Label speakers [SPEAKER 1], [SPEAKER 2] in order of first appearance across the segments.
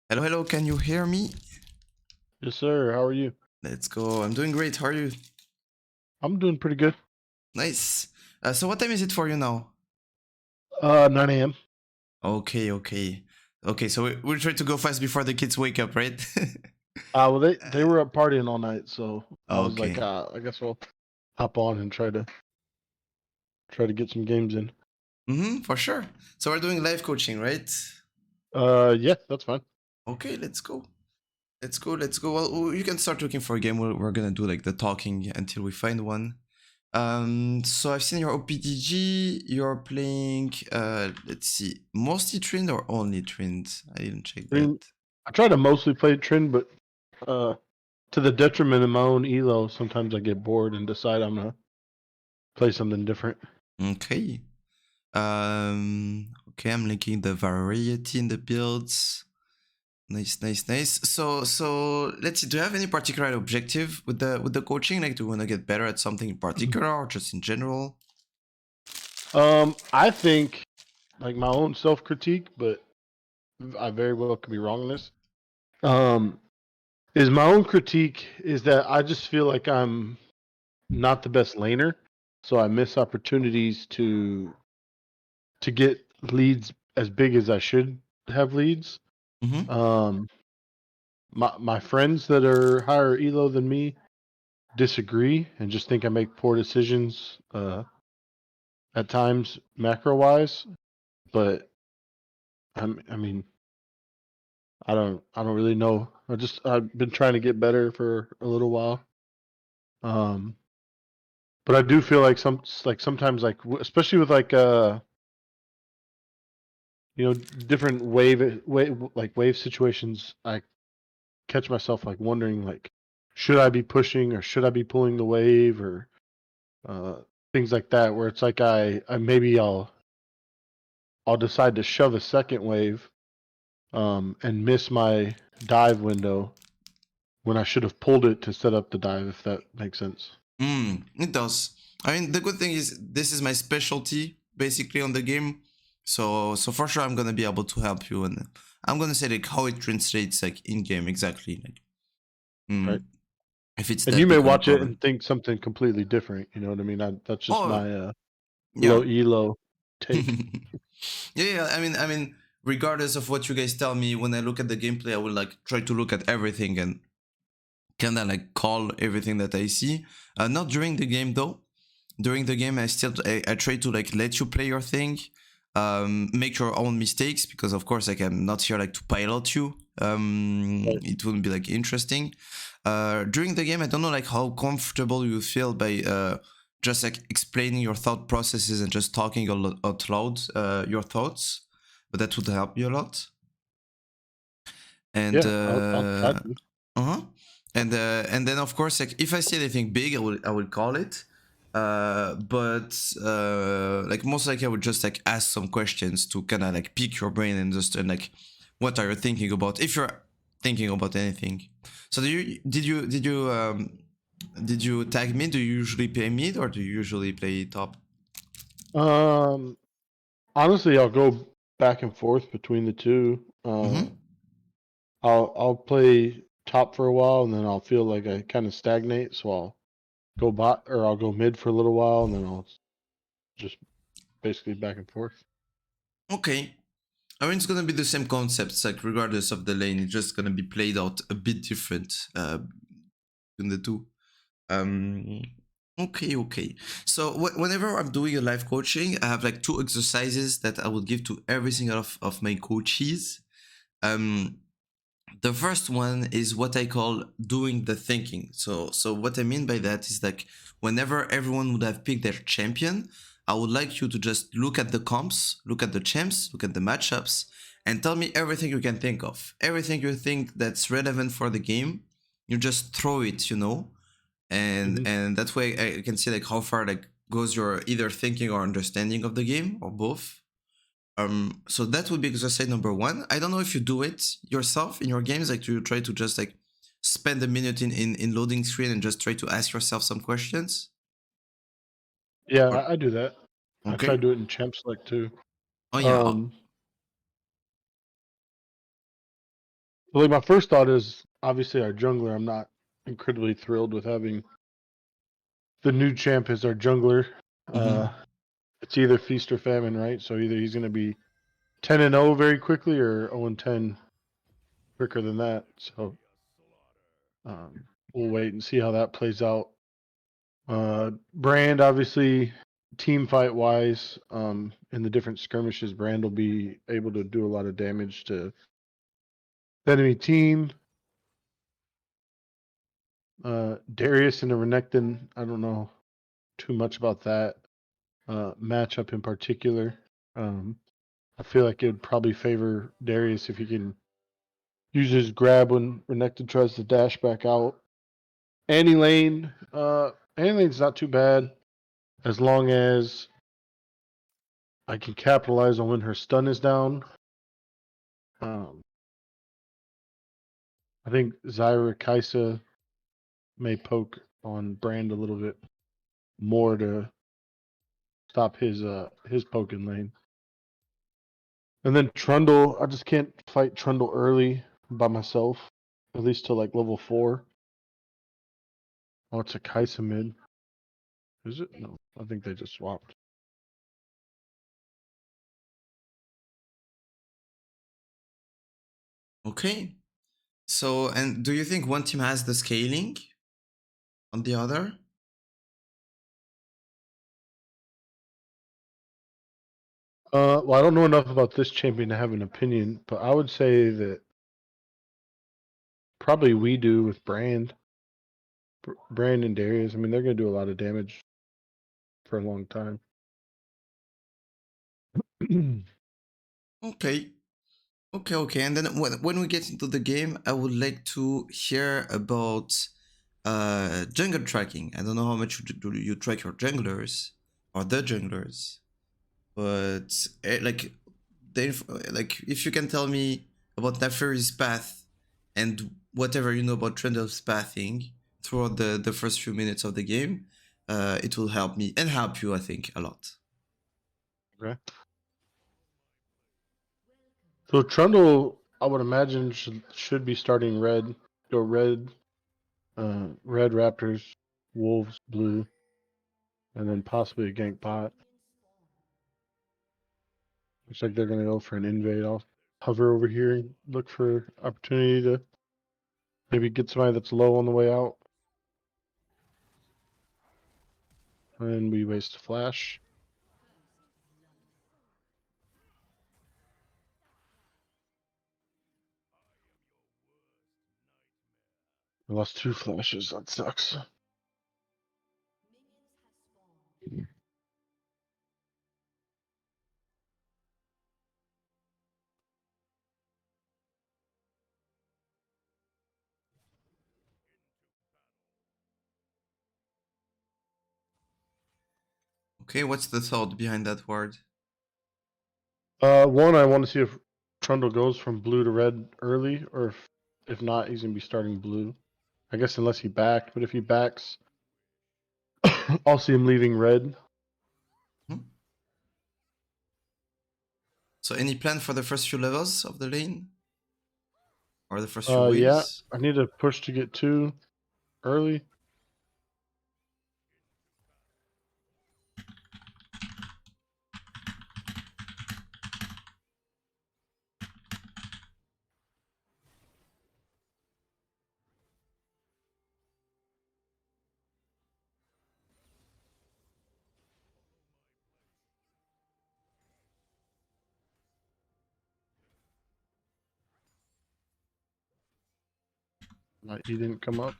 [SPEAKER 1] Hello, hello, can you hear me?
[SPEAKER 2] Yes, sir. How are you?
[SPEAKER 1] Let's go. I'm doing great. How are you?
[SPEAKER 2] I'm doing pretty good.
[SPEAKER 1] Nice. So what time is it for you now?
[SPEAKER 2] 9 a.m.
[SPEAKER 1] Okay, okay. Okay, so we'll try to go fast before the kids wake up, right?
[SPEAKER 2] Well, they were up partying all night, so I was like,
[SPEAKER 1] Okay.
[SPEAKER 2] I guess I'll hop on and try to get some games in.
[SPEAKER 1] For sure. So we're doing live coaching, right?
[SPEAKER 2] Yeah, that's fine.
[SPEAKER 1] Okay, let's go. Let's go, let's go. Well, you can start looking for a game. We're gonna do like the talking until we find one. So I've seen your OPDG. You're playing, let's see, mostly Trynd or only Trynd? I didn't check
[SPEAKER 2] I
[SPEAKER 1] that.
[SPEAKER 2] mean, I try to mostly play Trend, but to the detriment of my own elo, sometimes I get bored and decide I'm gonna play something different.
[SPEAKER 1] Okay. Okay, I'm linking the variety in the builds. Nice, nice, nice. So let's see. Do you have any particular objective with the coaching? Like, do you want to get better at something in particular, or just in general?
[SPEAKER 2] I think like my own self critique, but I very well could be wrong in this. Um, is my own critique is that I just feel like I'm not the best laner, so I miss opportunities to get leads as big as I should have leads.
[SPEAKER 1] Mm-hmm.
[SPEAKER 2] Um, my friends that are higher elo than me disagree and just think I make poor decisions at times macro wise. But I mean I don't really know. I've been trying to get better for a little while. Um, but I do feel like sometimes especially with different wave situations, I catch myself like wondering like should I be pushing or should I be pulling the wave or uh, things like that where it's like I maybe I'll decide to shove a second wave and miss my dive window when I should have pulled it to set up the dive, if that makes sense.
[SPEAKER 1] It does. I mean, the good thing is this is my specialty basically on the game. So for sure I'm gonna be able to help you, and I'm gonna say like how it translates like in game exactly. Like,
[SPEAKER 2] Right.
[SPEAKER 1] mm, if it's
[SPEAKER 2] And you
[SPEAKER 1] that
[SPEAKER 2] may
[SPEAKER 1] big of a
[SPEAKER 2] watch it and
[SPEAKER 1] problem.
[SPEAKER 2] think something completely different. You know what I mean? That's just
[SPEAKER 1] Oh,
[SPEAKER 2] my
[SPEAKER 1] yeah.
[SPEAKER 2] low elo take.
[SPEAKER 1] Yeah. I mean, regardless of what you guys tell me, when I look at the gameplay, I will like try to look at everything and kind of like call everything that I see. Not during the game though. During the game, I try to like let you play your thing, make your own mistakes because of course like I'm not here like to pilot you.
[SPEAKER 2] Right.
[SPEAKER 1] It wouldn't be like interesting. During the game, I don't know like how comfortable you feel by just like explaining your thought processes and just talking out loud your thoughts, but that would help you a lot. And
[SPEAKER 2] Yeah, I'll try to.
[SPEAKER 1] uh-huh. And then of course like if I see anything big, I will call it. But like most likely I would just like ask some questions to kind of like pick your brain and understand like what are you thinking about if you're thinking about anything. So did you tag mid? Do you usually play mid or do you usually play top?
[SPEAKER 2] Um, Honestly, I'll go back and forth between the two.
[SPEAKER 1] Mm-hmm.
[SPEAKER 2] I'll play top for a while, and then I'll feel like I kind of stagnate, so I'll go bot or I'll go mid for a little while, and then I'll just basically back and forth.
[SPEAKER 1] Okay. I mean, it's gonna be the same concepts, like regardless of the lane, it's just gonna be played out a bit different between the two. Um, okay, okay. So whenever I'm doing a live coaching, I have like two exercises that I will give to every single of my coaches. Um, the first one is what I call doing the thinking. So what I mean by that is like whenever everyone would have picked their champion, I would like you to just look at the comps, look at the champs, look at the matchups, and tell me everything you can think of. Everything you think that's relevant for the game, you just throw it, and
[SPEAKER 2] Hmm.
[SPEAKER 1] and that way I can see like how far like goes your either thinking or understanding of the game or both. So that would be exercise number one. I don't know if you do it yourself in your games, like you try to just like spend a minute in loading screen and just try to ask yourself some questions.
[SPEAKER 2] Yeah,
[SPEAKER 1] Or,
[SPEAKER 2] I do that. I try to
[SPEAKER 1] okay.
[SPEAKER 2] do it in champ select too.
[SPEAKER 1] Oh yeah.
[SPEAKER 2] Um, But like my first thought is obviously our jungler. I'm not incredibly thrilled with having the new champ as our jungler.
[SPEAKER 1] Mhm.
[SPEAKER 2] It's either feast or famine, right? So either he's going to be 10-0 very quickly or 0-10 quicker than that. So we'll wait and see how that plays out. Brand, obviously, team fight wise, in the different skirmishes, Brand will be able to do a lot of damage to the enemy team. Darius and the Renekton, I don't know too much about that matchup in particular. I feel like it would probably favor Darius if he can use his grab when Renekton tries to dash back out. Annie Lane, Annie Lane's not too bad as long as I can capitalize on when her stun is down. I think Zyra Kaisa may poke on Brand a little bit more to stop his poking lane. And then Trundle, I just can't fight Trundle early by myself, at least to like level 4. Oh, it's a Kaisa mid. Is it? No, I think they just swapped.
[SPEAKER 1] Okay. So, and do you think one team has the scaling on the other?
[SPEAKER 2] Well, I don't know enough about this champion to have an opinion, but I would say that probably we do with Brand. Brand and Darius. I mean, they're going to do a lot of damage for a long time.
[SPEAKER 1] Okay. Okay. And then when we get into the game, I would like to hear about jungle tracking. I don't know how much you track your junglers or the junglers, but like like if you can tell me about Neferi's path and whatever you know about Trynda's pathing throughout the first few minutes of the game, it will help me and help you, I think, a lot.
[SPEAKER 2] Okay. So Trundle, I would imagine should be starting red or red, red Raptors, Wolves, blue, and then possibly a gank pot. Looks like they're gonna go for an invade. I'll hover over here and look for opportunity to maybe get somebody that's low on the way out. And we waste a flash. I lost 2 flashes. That sucks.
[SPEAKER 1] Okay, what's the thought behind that word?
[SPEAKER 2] One, I want to see if Trundle goes from blue to red early, or if not, he's gonna be starting blue. I guess unless he backed, but if he backs, I'll see him leaving red.
[SPEAKER 1] Hmm? So any plan for the first few levels of the lane? Or the first few
[SPEAKER 2] Yeah,
[SPEAKER 1] waves?
[SPEAKER 2] I need to push to get 2 early. He didn't come up.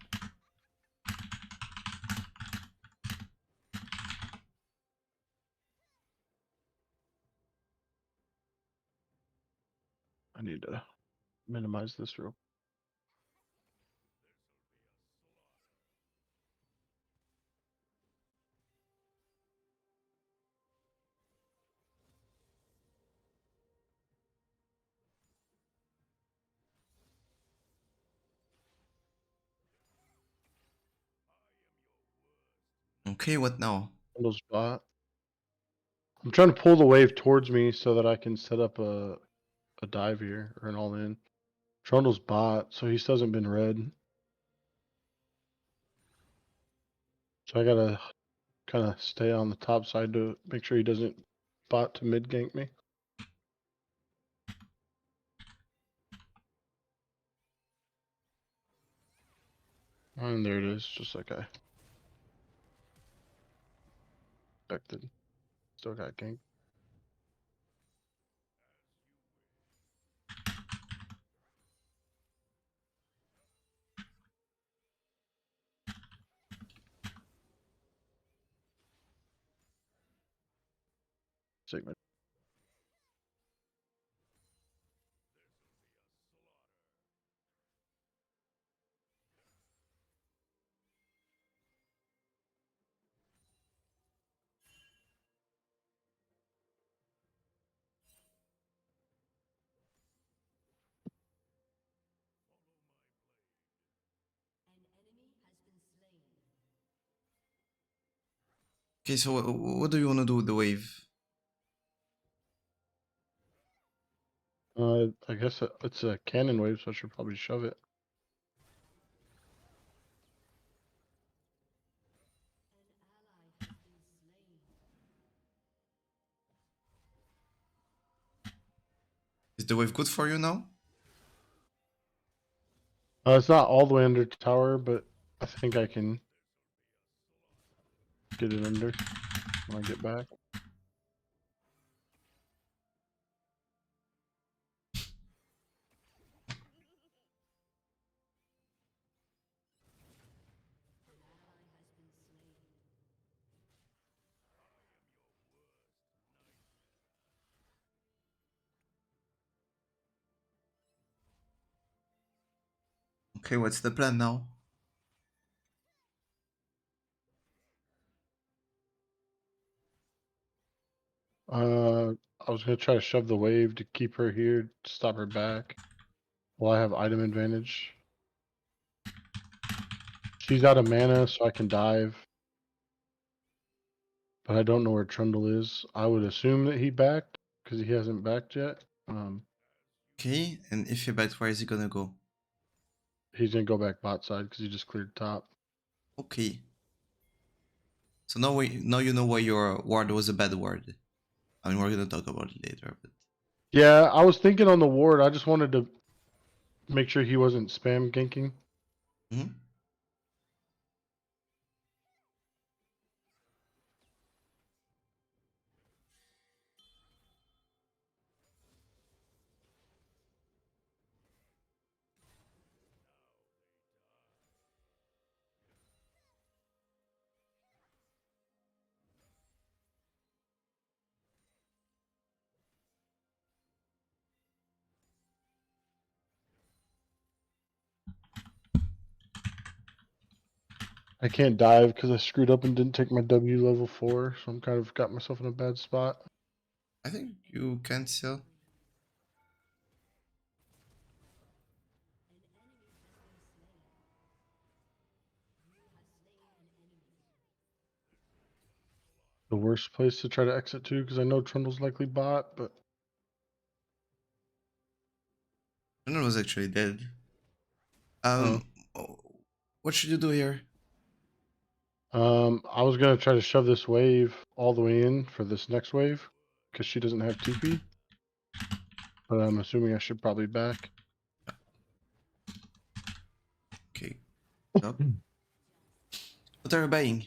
[SPEAKER 2] I need to minimize this real.
[SPEAKER 1] Okay, what now?
[SPEAKER 2] Trundle spot. I'm trying to pull the wave towards me so that I can set up a dive here or an all in. Trundle's bot, so he still hasn't been red. So I gotta kind of stay on the top side to make sure he doesn't bot to mid gank me. And there it is, just like I expected. Still got ganked. Sigma.
[SPEAKER 1] Okay, so what do you want to do with the wave?
[SPEAKER 2] I guess it's a cannon wave, so I should probably shove it.
[SPEAKER 1] Is the wave good for you now?
[SPEAKER 2] It's not all the way under tower, but I think I can get it under when I get back.
[SPEAKER 1] Okay, what's the plan now?
[SPEAKER 2] I was gonna try to shove the wave to keep her here, to stop her back. Well, I have item advantage. She's out of mana, so I can dive. But I don't know where Trundle is. I would assume that he backed, because he hasn't backed yet.
[SPEAKER 1] Okay, and if he backed, where is he gonna go?
[SPEAKER 2] He's gonna go back bot side, because he just cleared top.
[SPEAKER 1] Okay. So now you know why your ward was a bad ward. I mean, we're gonna talk about it later, but
[SPEAKER 2] Yeah, I was thinking on the ward, I just wanted to make sure he wasn't spam ganking.
[SPEAKER 1] Mhm.
[SPEAKER 2] I can't dive because I screwed up and didn't take my W level 4, so I'm kind of got myself in a bad spot.
[SPEAKER 1] I think you can still.
[SPEAKER 2] The worst place to try to exit to, because I know Trundle's likely bot, but
[SPEAKER 1] Trynda was actually dead.
[SPEAKER 2] uh,
[SPEAKER 1] Oh, what should you do here?
[SPEAKER 2] I was gonna try to shove this wave all the way in for this next wave, because she doesn't have TP. But I'm assuming I should probably back.
[SPEAKER 1] Okay. Up. What are you buying?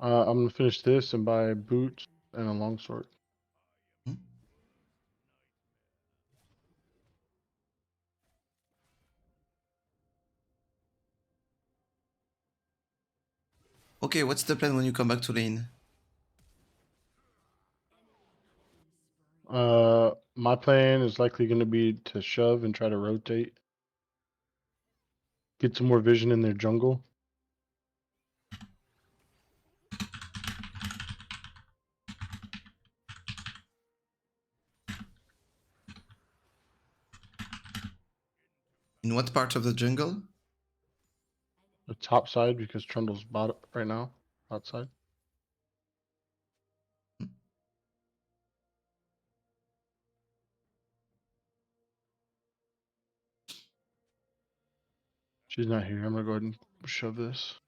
[SPEAKER 2] I'm gonna finish this and buy boots and a longsword.
[SPEAKER 1] Hmm? Okay, what's the plan when you come back to lane?
[SPEAKER 2] My plan is likely gonna be to shove and try to rotate, get some more vision in their jungle.
[SPEAKER 1] In what part of the jungle?
[SPEAKER 2] The top side because Trundle's bot right now, outside. She's not here. I'm gonna go ahead and shove this.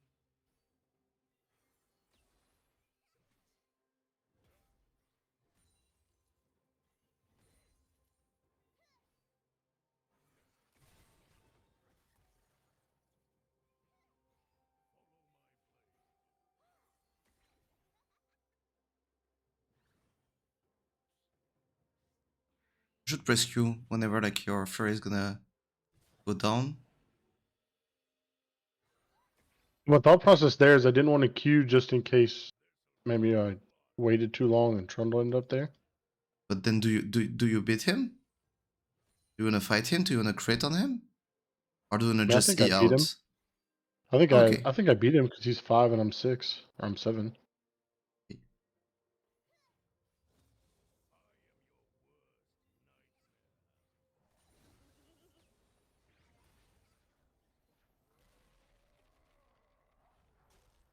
[SPEAKER 1] You should press Q whenever like your fairy is gonna go down.
[SPEAKER 2] My thought process there is I didn't want to queue just in case maybe I waited too long and Trundle ended up there.
[SPEAKER 1] But then do you beat him? Do you wanna fight him? Do you wanna crit on him? Or do you wanna
[SPEAKER 2] I mean, I
[SPEAKER 1] just
[SPEAKER 2] think I
[SPEAKER 1] E
[SPEAKER 2] beat him.
[SPEAKER 1] out?
[SPEAKER 2] I
[SPEAKER 1] Okay.
[SPEAKER 2] think I beat him because he's 5 and I'm 6 or I'm 7.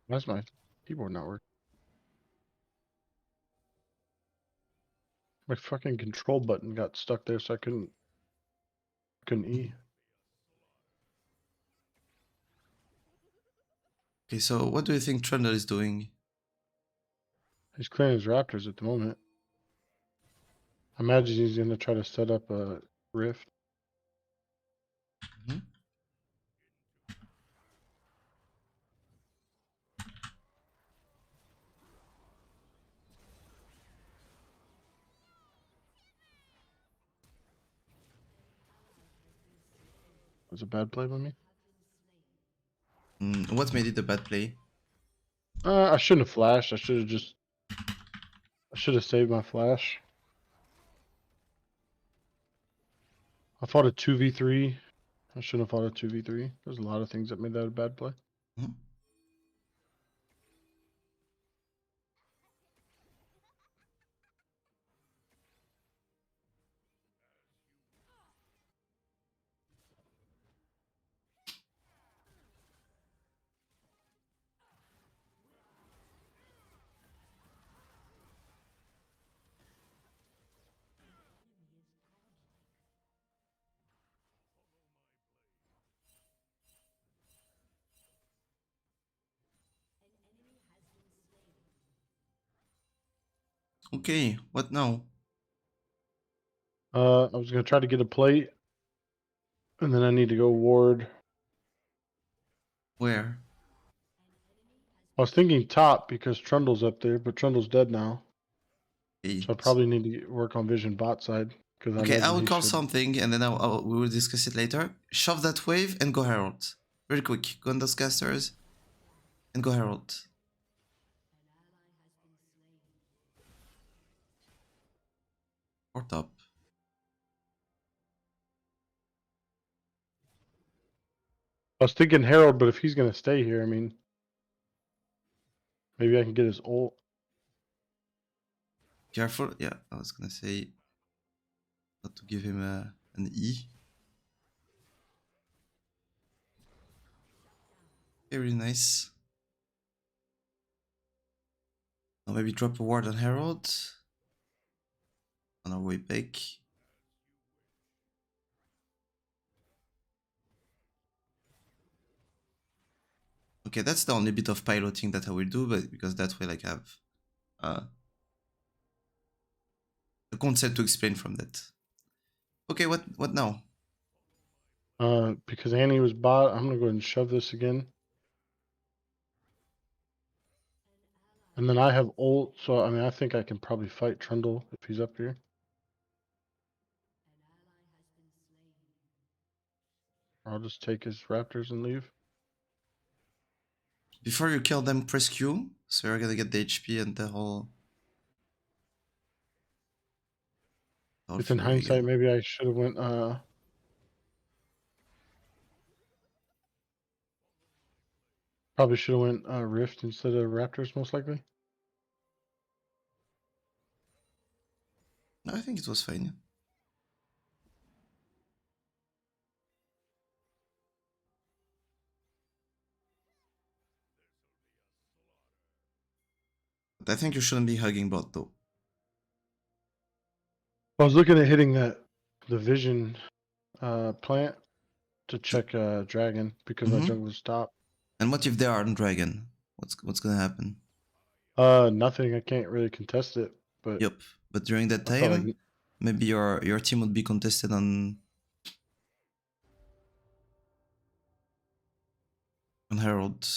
[SPEAKER 2] Why's my keyboard not working? My fucking control button got stuck there, so I couldn't E.
[SPEAKER 1] Okay, so what do you think Trynda is doing?
[SPEAKER 2] He's clearing his raptors at the moment. I imagine he's gonna try to set up a rift.
[SPEAKER 1] Mhm.
[SPEAKER 2] Was a bad play by me.
[SPEAKER 1] What made it a bad play?
[SPEAKER 2] I shouldn't have flashed. I should have saved my flash. I fought a 2v3. I shouldn't have fought a 2v3. There's a lot of things that made that a bad play.
[SPEAKER 1] Mhm. Okay, what now?
[SPEAKER 2] I was gonna try to get a plate, and then I need to go ward.
[SPEAKER 1] Where?
[SPEAKER 2] I was thinking top because Trundle's up there, but Trundle's dead now. So I
[SPEAKER 1] Eight.
[SPEAKER 2] probably need to work on vision bot side because I
[SPEAKER 1] Okay, I
[SPEAKER 2] imagine
[SPEAKER 1] will
[SPEAKER 2] he
[SPEAKER 1] call
[SPEAKER 2] should.
[SPEAKER 1] something and then we will discuss it later. Shove that wave and go Herald. Very quick. Go on those casters and go Herald. Or top.
[SPEAKER 2] I was thinking Herald, but if he's gonna stay here, I mean, maybe I can get his ult.
[SPEAKER 1] Careful. Yeah, I was gonna say not to give him an E. Very nice. Now maybe drop a ward on Herald. On our way back. Okay, that's the only bit of piloting that I will do, but because that way like I have a concept to explain from that. Okay, what now?
[SPEAKER 2] Because Annie was bot, I'm gonna go ahead and shove this again. And then I have ult, so I mean, I think I can probably fight Trundle if he's up here. Or I'll just take his raptors and leave.
[SPEAKER 1] Before you kill them, press Q, so you're gonna get the HP and the whole
[SPEAKER 2] If in
[SPEAKER 1] fury
[SPEAKER 2] hindsight,
[SPEAKER 1] again.
[SPEAKER 2] maybe I should have went. Probably should have went Rift instead of Raptors, most likely.
[SPEAKER 1] No, I think it was fine. But I think you shouldn't be hugging bot though.
[SPEAKER 2] I was looking at hitting the vision plant, to check dragon because my jungler's top.
[SPEAKER 1] And what if they are on dragon? What's gonna happen?
[SPEAKER 2] Nothing. I can't really contest it, but
[SPEAKER 1] Yep. But during that
[SPEAKER 2] I felt
[SPEAKER 1] time,
[SPEAKER 2] like
[SPEAKER 1] maybe your team would be contested on Herald.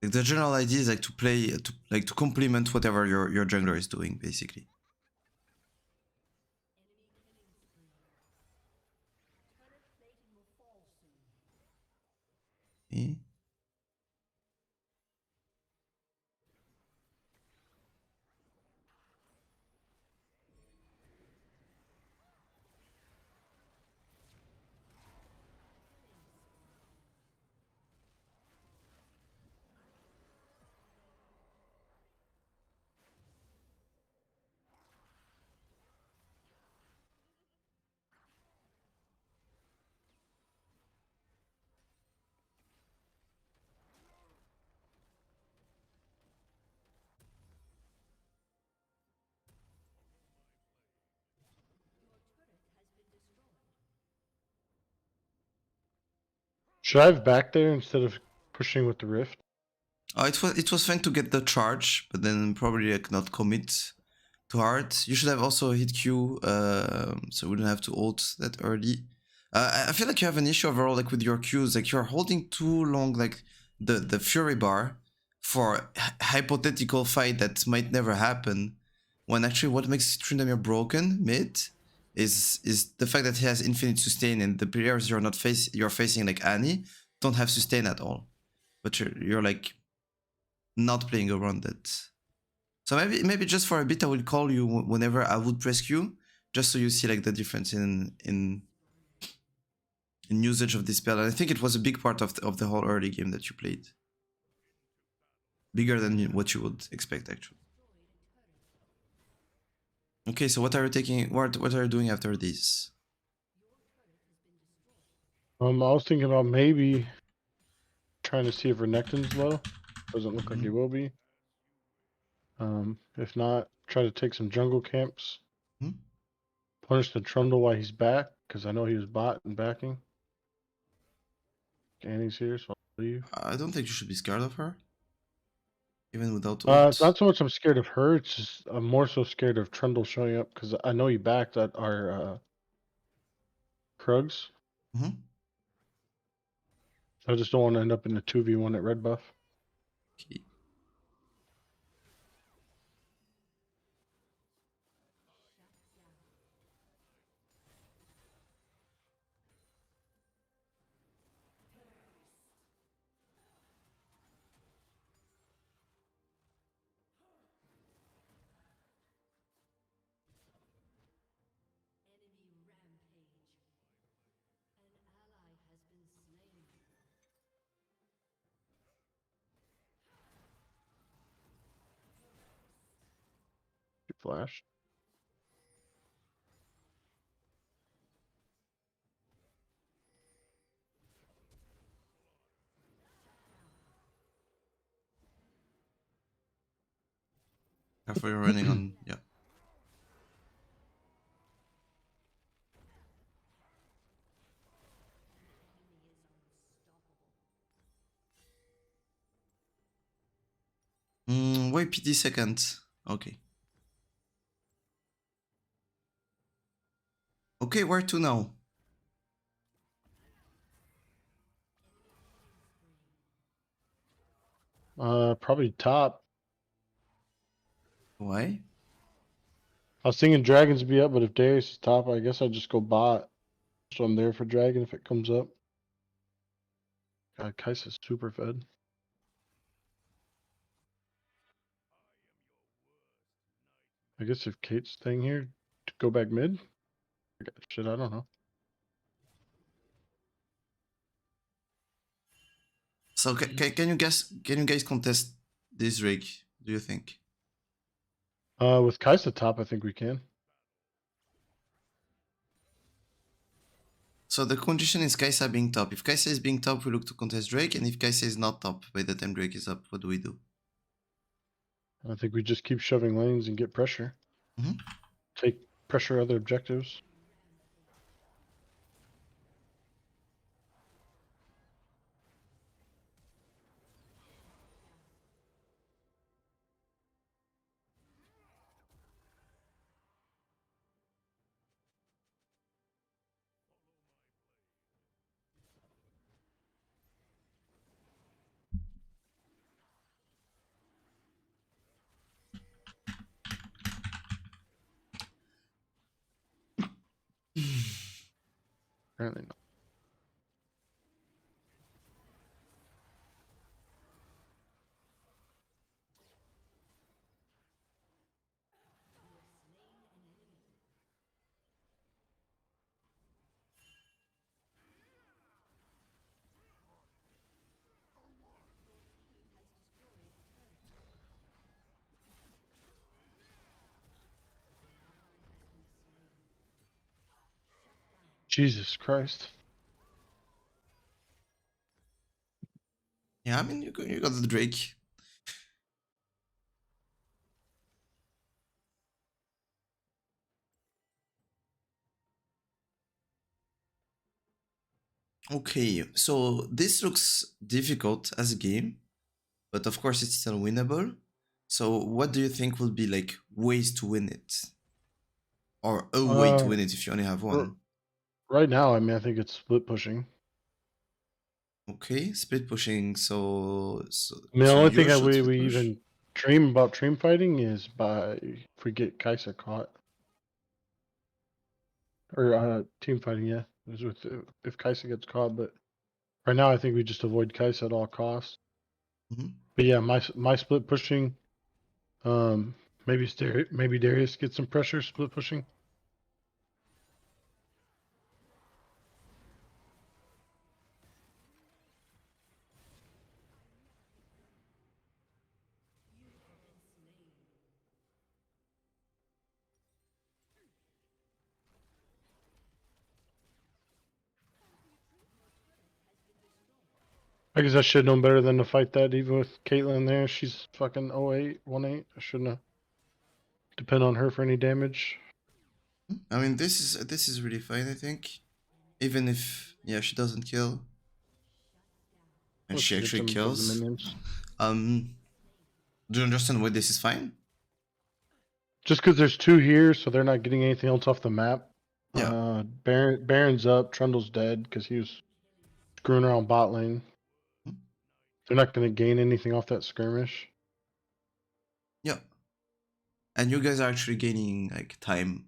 [SPEAKER 1] Like the general idea is like to play to complement whatever your jungler is doing, basically. Okay.
[SPEAKER 2] should I have back there instead of pushing with the rift?
[SPEAKER 1] Oh, it was fine to get the charge, but then probably like not commit too hard. You should have also hit Q, so we don't have to ult that early. I feel like you have an issue overall, like with your Qs, like you're holding too long, like the Fury bar for hypothetical fight that might never happen. When actually, what makes Tryndamere broken mid is the fact that he has infinite sustain, and the players you're facing like Annie don't have sustain at all, but you're like not playing around it. So maybe just for a bit I will call you whenever I would press Q, just so you see like the difference in usage of this spell. And I think it was a big part of the whole early game that you played. Bigger than what you would expect actually. Okay, so what are you taking? What are you doing after this?
[SPEAKER 2] I was thinking about maybe trying to see if Renekton's low. Doesn't look like he will be. If not, try to take some jungle camps.
[SPEAKER 1] Hmm?
[SPEAKER 2] Punish the Trundle while he's back, because I know he was bot and backing. Annie's here, so I'll leave.
[SPEAKER 1] I don't think you should be scared of her, even without ult.
[SPEAKER 2] Not so much I'm scared of her, it's just I'm more so scared of Trundle showing up, because I know he backed at our Krugs.
[SPEAKER 1] Mm-hmm.
[SPEAKER 2] I just don't want to end up in the 2v1 at red buff.
[SPEAKER 1] Okay.
[SPEAKER 2] She flashed.
[SPEAKER 1] Careful, you're running on. Yeah. Wait, PD seconds. Okay. Okay, where to now?
[SPEAKER 2] Probably top.
[SPEAKER 1] Why?
[SPEAKER 2] I was thinking dragons would be up, but if Darius is top, I guess I'd just go bot. So I'm there for dragon if it comes up. God, Kai'Sa's super fed. I guess if Kate's staying here, to go back mid? Shit, I don't know.
[SPEAKER 1] So can you guess? Can you guys contest this rig? Do you think?
[SPEAKER 2] With Kai'Sa top, I think we can.
[SPEAKER 1] So the condition is Kai'Sa being top. If Kai'Sa is being top, we look to contest Drake, and if Kai'Sa is not top by the time Drake is up, what do we do?
[SPEAKER 2] I think we just keep shoving lanes and get pressure.
[SPEAKER 1] Mm-hmm.
[SPEAKER 2] Take pressure other objectives. Apparently not. Jesus Christ.
[SPEAKER 1] Yeah, I mean, you got the Drake. Okay, so this looks difficult as a game, but of course it's still winnable. So what do you think will be like ways to win it? Or a way to win it if you only have one?
[SPEAKER 2] Right now, I mean, I think it's split pushing.
[SPEAKER 1] Okay, split pushing, so
[SPEAKER 2] I mean, the
[SPEAKER 1] so
[SPEAKER 2] only
[SPEAKER 1] you
[SPEAKER 2] thing
[SPEAKER 1] should
[SPEAKER 2] we
[SPEAKER 1] split push?
[SPEAKER 2] even dream about dream fighting is by if we get Kaisa caught. Or team fighting, yeah. Is with if Kaisa gets caught, but right now I think we just avoid Kaisa at all costs.
[SPEAKER 1] Mhm.
[SPEAKER 2] But yeah, my split pushing. Maybe maybe Darius gets some pressure split pushing. I guess I should know better than to fight that even with Caitlyn there. She's fucking 08, 18. I shouldn't have depend on her for any damage.
[SPEAKER 1] I mean, this is really fine, I think. Even if, yeah, she doesn't kill. And
[SPEAKER 2] Let's
[SPEAKER 1] she
[SPEAKER 2] get
[SPEAKER 1] actually
[SPEAKER 2] some of the
[SPEAKER 1] kills.
[SPEAKER 2] minions.
[SPEAKER 1] Do you understand why this is fine?
[SPEAKER 2] Just because there's two here, so they're not getting anything else off the map.
[SPEAKER 1] Yeah.
[SPEAKER 2] Baron's up. Trundle's dead because he was screwing around bot lane. They're not going to gain anything off that skirmish.
[SPEAKER 1] Yeah. And you guys are actually gaining like time.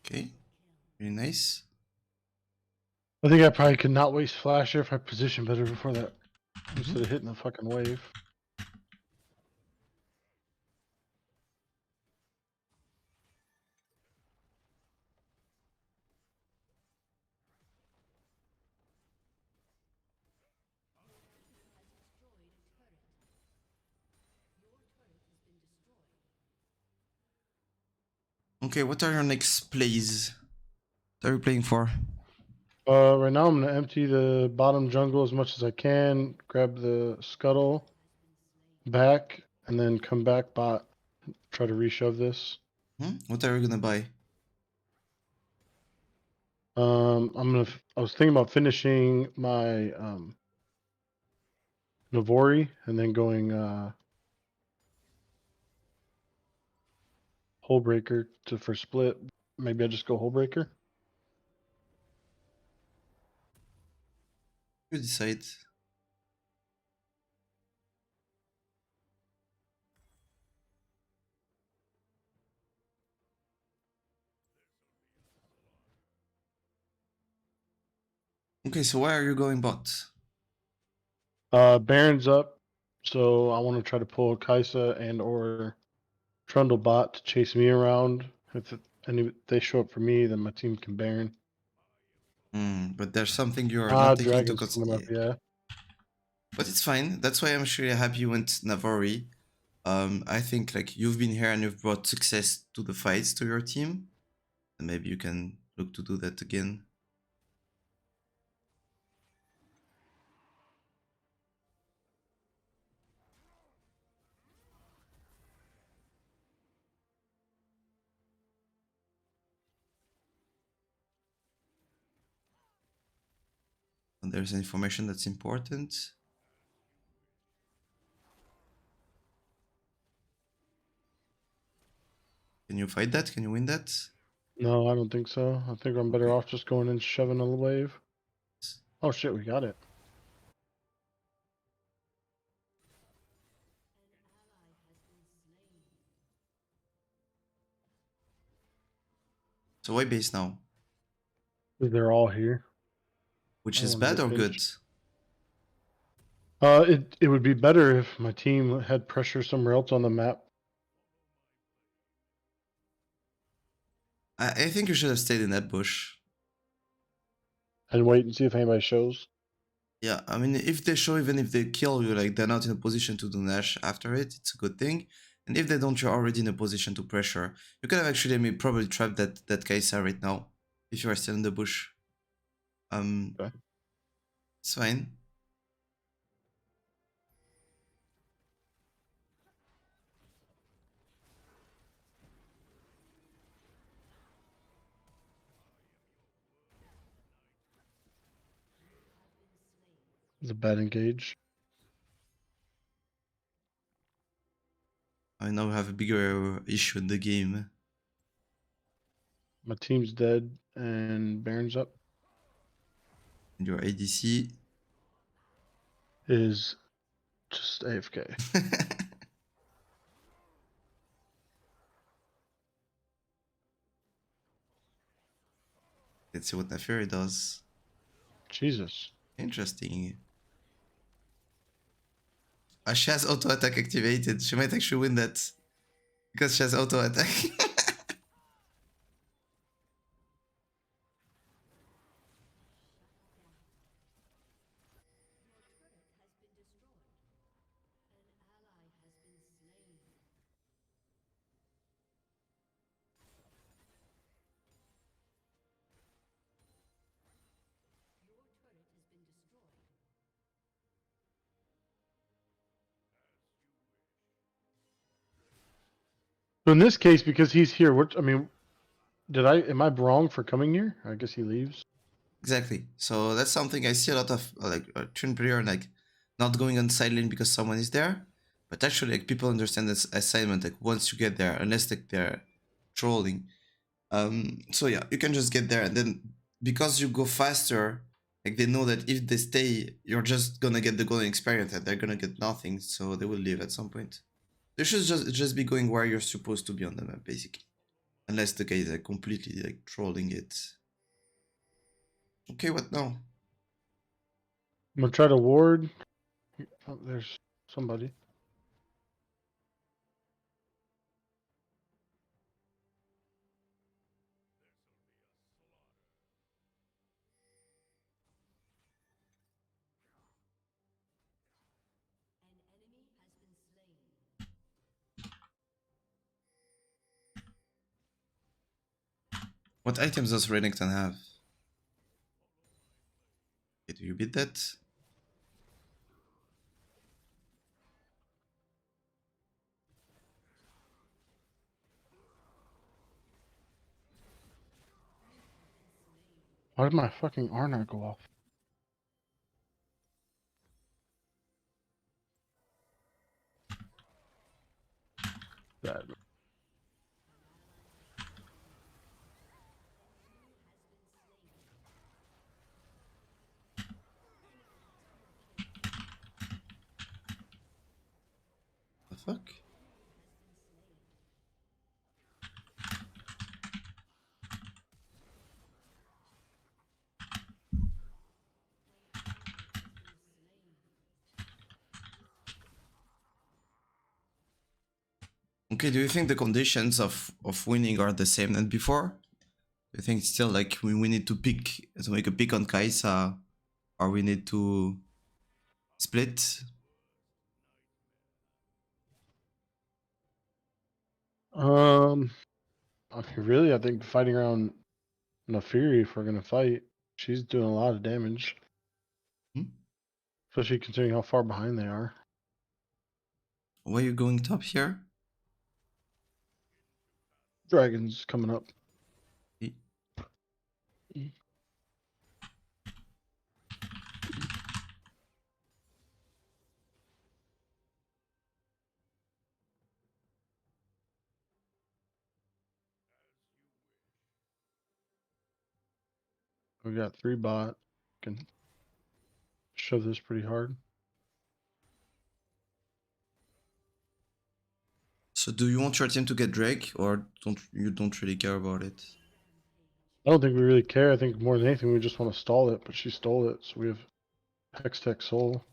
[SPEAKER 1] Okay. Really nice.
[SPEAKER 2] I think I probably could not waste flash if I positioned better before that instead of hitting the fucking wave.
[SPEAKER 1] Okay, what are your next plays? What are you playing for?
[SPEAKER 2] Right now I'm gonna empty the bottom jungle as much as I can, grab the scuttle back, and then come back bot, try to reshove this.
[SPEAKER 1] What are you gonna buy?
[SPEAKER 2] I was thinking about finishing my Navori and then going Hullbreaker for split. Maybe I just go Hullbreaker.
[SPEAKER 1] You decide. Okay, so why are you going bot?
[SPEAKER 2] Baron's up, so I want to try to pull Kaisa and or Trundle bot to chase me around If they show up for me, then my team can Baron.
[SPEAKER 1] But there's something you're not taking into
[SPEAKER 2] Dragon's coming up,
[SPEAKER 1] consideration.
[SPEAKER 2] yeah.
[SPEAKER 1] But it's fine. That's why I'm sure happy you went Navari. I think like you've been here and you've brought success to the fights to your team, and maybe you can look to do that again. And there's information that's important. Can you fight that? Can you win that?
[SPEAKER 2] No, I don't think so. I think I'm better off just going and shoving a wave. Oh shit, we got it.
[SPEAKER 1] So why base now?
[SPEAKER 2] They're all here.
[SPEAKER 1] Which
[SPEAKER 2] I
[SPEAKER 1] is
[SPEAKER 2] wanna
[SPEAKER 1] bad
[SPEAKER 2] get
[SPEAKER 1] or good?
[SPEAKER 2] pinched. It would be better if my team had pressure somewhere else on the map.
[SPEAKER 1] I think you should have stayed in that bush.
[SPEAKER 2] And wait and see if anybody shows.
[SPEAKER 1] Yeah, I mean, if they show, even if they kill you, like they're not in a position to do Nash after it, it's a good thing. And if they don't, you're already in a position to pressure. You could have actually, I mean, probably trapped that Kaisa right now, if you are still in the bush.
[SPEAKER 2] Okay.
[SPEAKER 1] It's fine.
[SPEAKER 2] It's a bad engage.
[SPEAKER 1] I now have a bigger issue in the game.
[SPEAKER 2] My team's dead and Baron's up.
[SPEAKER 1] And your ADC
[SPEAKER 2] Is just AFK.
[SPEAKER 1] Let's see what Nafiri does.
[SPEAKER 2] Jesus.
[SPEAKER 1] Interesting. She has auto attack activated. She might actually win that because she has auto attack.
[SPEAKER 2] So in this case, because he's here, I mean, am I wrong for coming here? I guess he leaves.
[SPEAKER 1] Exactly. So that's something I see a lot of like Tryn player like not going on side lane because someone is there, but actually like people understand this assignment like once you get there, unless like they're trolling. So yeah, you can just get there and then because you go faster, like they know that if they stay, you're just gonna get the golden experience and they're gonna get nothing, so they will leave at some point. You should just be going where you're supposed to be on the map, basically. Unless the guy is like completely like trolling it. Okay, what now?
[SPEAKER 2] I'm gonna try to ward. Oh, there's somebody.
[SPEAKER 1] What items does Renekton have? Okay, do you beat that?
[SPEAKER 2] Why did my fucking R not go off? Bad.
[SPEAKER 1] The fuck? Okay, do you think the conditions of winning are the same than before? Do you think it's still like we need to make a pick on Kaisa, or we need to split?
[SPEAKER 2] Really, I think fighting around Nafiri, if we're gonna fight, she's doing a lot of damage,
[SPEAKER 1] Hmm?
[SPEAKER 2] especially considering how far behind they are.
[SPEAKER 1] Why are you going top here?
[SPEAKER 2] Dragon's coming up.
[SPEAKER 1] Okay.
[SPEAKER 2] We got 3 bot. Can shove this pretty hard.
[SPEAKER 1] So do you want your team to get Drake, or don't really care about it?
[SPEAKER 2] I don't think we really care. I think more than anything, we just want to stall it, but she stole it, so we have Hextech Soul.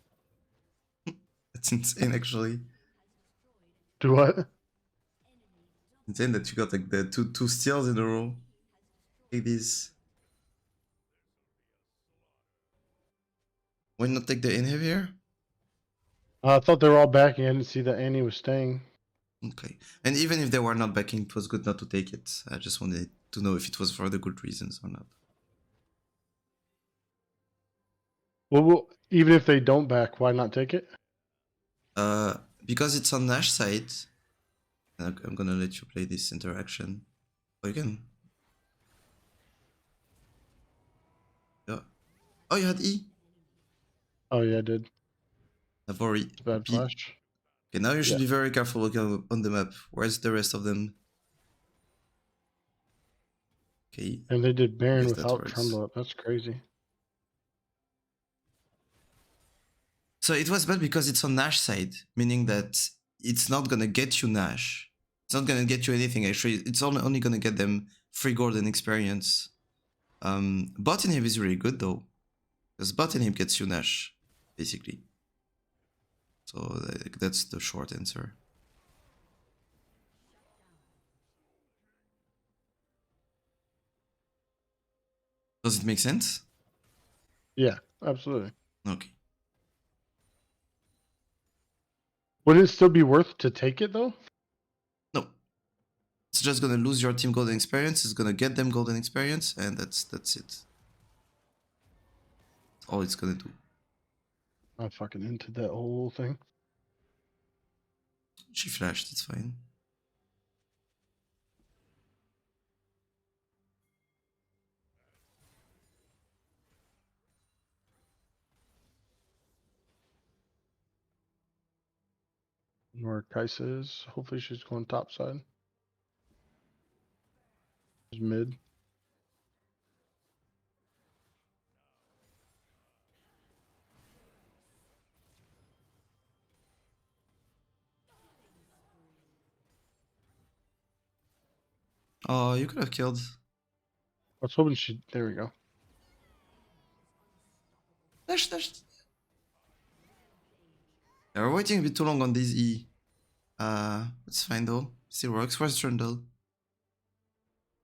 [SPEAKER 1] That's insane, actually.
[SPEAKER 2] Do what?
[SPEAKER 1] Insane that you got like the two steals in a row. Like this. Why not take the inhib here?
[SPEAKER 2] I thought they were all backing. I didn't see that Annie was staying.
[SPEAKER 1] Okay. And even if they were not backing, it was good not to take it. I just wanted to know if it was for the good reasons or not.
[SPEAKER 2] Well, even if they don't back, why not take it?
[SPEAKER 1] Because it's on Nash side, I'm gonna let you play this interaction. Oh, you can. Yeah. Oh, you had E?
[SPEAKER 2] Oh yeah, I did.
[SPEAKER 1] I've already
[SPEAKER 2] It's a bad
[SPEAKER 1] P.
[SPEAKER 2] flash.
[SPEAKER 1] Okay, now you should
[SPEAKER 2] Yeah.
[SPEAKER 1] be very careful looking on the map. Where's the rest of them? Okay,
[SPEAKER 2] And they did
[SPEAKER 1] I
[SPEAKER 2] Baron
[SPEAKER 1] guess that
[SPEAKER 2] without
[SPEAKER 1] works.
[SPEAKER 2] Trynda. That's crazy.
[SPEAKER 1] So it was bad because it's on Nash side, meaning that it's not gonna get you Nash. It's not gonna get you anything actually. It's only gonna get them free golden experience. Bot inhib is really good though, because bot inhib gets you Nash, basically. So that's the short answer. Does it make sense?
[SPEAKER 2] Yeah, absolutely.
[SPEAKER 1] Okay.
[SPEAKER 2] Would it still be worth to take it though?
[SPEAKER 1] No, it's just gonna lose your team golden experience. It's gonna get them golden experience, and that's it. That's all it's gonna do.
[SPEAKER 2] I fucking into that whole thing.
[SPEAKER 1] She flashed. It's fine.
[SPEAKER 2] Where Kaisa is. Hopefully she's going top side. She's mid.
[SPEAKER 1] Oh, you could have killed.
[SPEAKER 2] I was hoping she. There we go.
[SPEAKER 1] Dash, dash. Yeah, we're waiting a bit too long on this E. It's fine though. Still works. Where's Trundle?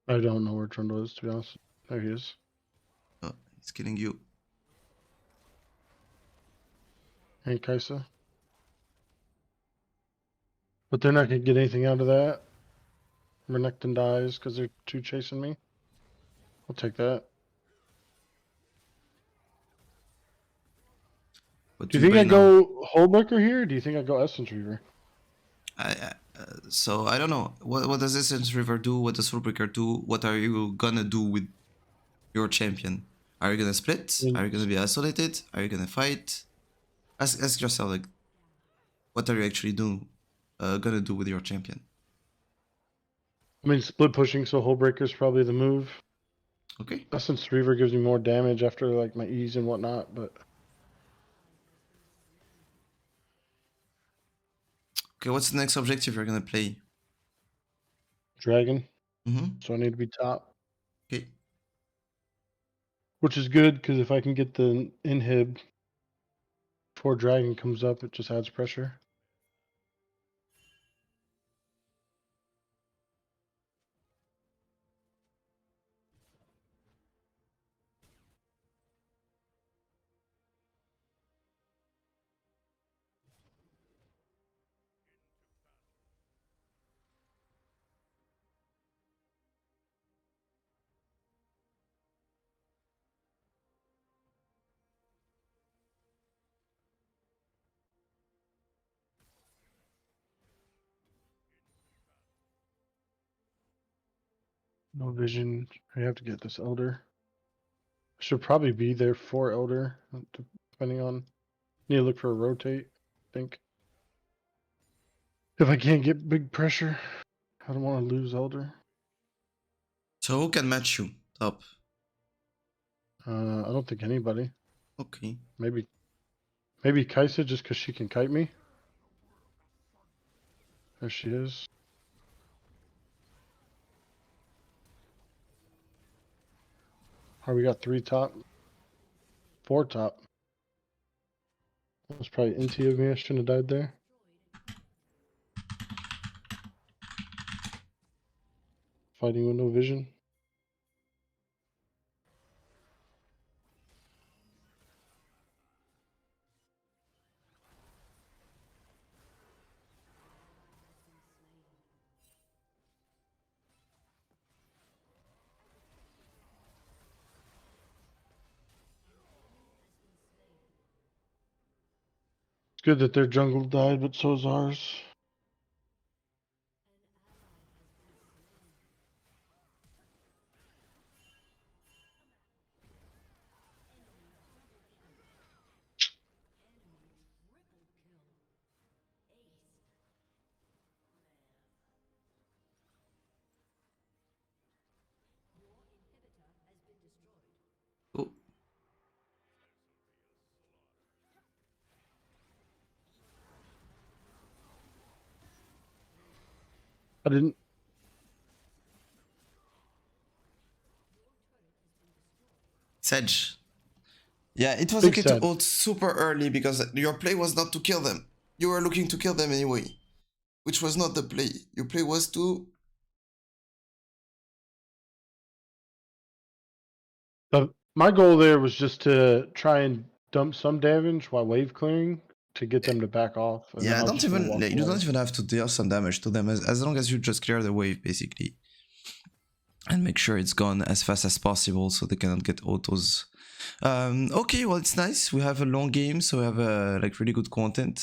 [SPEAKER 2] I don't know where Trynda is, to be honest. There he is.
[SPEAKER 1] Oh, he's killing you.
[SPEAKER 2] Hey, Kaisa. But they're not going to get anything out of that. Renekton dies because they're 2 chasing me. I'll take that.
[SPEAKER 1] What
[SPEAKER 2] Do
[SPEAKER 1] do
[SPEAKER 2] you
[SPEAKER 1] you
[SPEAKER 2] think
[SPEAKER 1] buy
[SPEAKER 2] I
[SPEAKER 1] now?
[SPEAKER 2] go Hullbreaker here, or do you think I go Essence Reaver?
[SPEAKER 1] So I don't know. What does Essence River do? What does Soulbreaker do? What are you gonna do with your champion? Are you gonna split? Are you gonna be isolated? Are you gonna fight? Ask yourself like, what are you actually gonna do with your champion?
[SPEAKER 2] I mean, split pushing, so Hullbreaker is probably the move.
[SPEAKER 1] Okay.
[SPEAKER 2] Essence Reaver gives me more damage after like my E's and whatnot, but
[SPEAKER 1] Okay. What's the next objective you're gonna play?
[SPEAKER 2] Dragon.
[SPEAKER 1] Mm-hmm.
[SPEAKER 2] So I need to be top,
[SPEAKER 1] Okay.
[SPEAKER 2] which is good because if I can get the inhib before Dragon comes up, it just adds pressure. No vision. I have to get this Elder. I should probably be there for Elder, depending on. Need to look for a rotate, I think. If I can't get big pressure, I don't want to lose Elder.
[SPEAKER 1] So who can match you? Top.
[SPEAKER 2] I don't think anybody.
[SPEAKER 1] Okay.
[SPEAKER 2] Maybe Kaisa, just because she can kite me. There she is. We got 3 top. 4 top. That was probably inty of me. I shouldn't have died there. Fighting with no vision. It's good that their jungle died, but so is ours.
[SPEAKER 1] Oh.
[SPEAKER 2] I didn't.
[SPEAKER 1] Sedge. Yeah, it was
[SPEAKER 2] Big
[SPEAKER 1] okay to
[SPEAKER 2] sad.
[SPEAKER 1] ult super early because your play was not to kill them. You were looking to kill them anyway, which was not the play. Your play was to...
[SPEAKER 2] My goal there was just to try and dump some damage while wave clearing to get them to back off, and then
[SPEAKER 1] Yeah,
[SPEAKER 2] I was just gonna walk
[SPEAKER 1] you
[SPEAKER 2] away.
[SPEAKER 1] don't even have to deal some damage to them as long as you just clear the wave basically. And make sure it's gone as fast as possible so they cannot get autos. Okay, well it's nice. We have a long game, so we have like really good content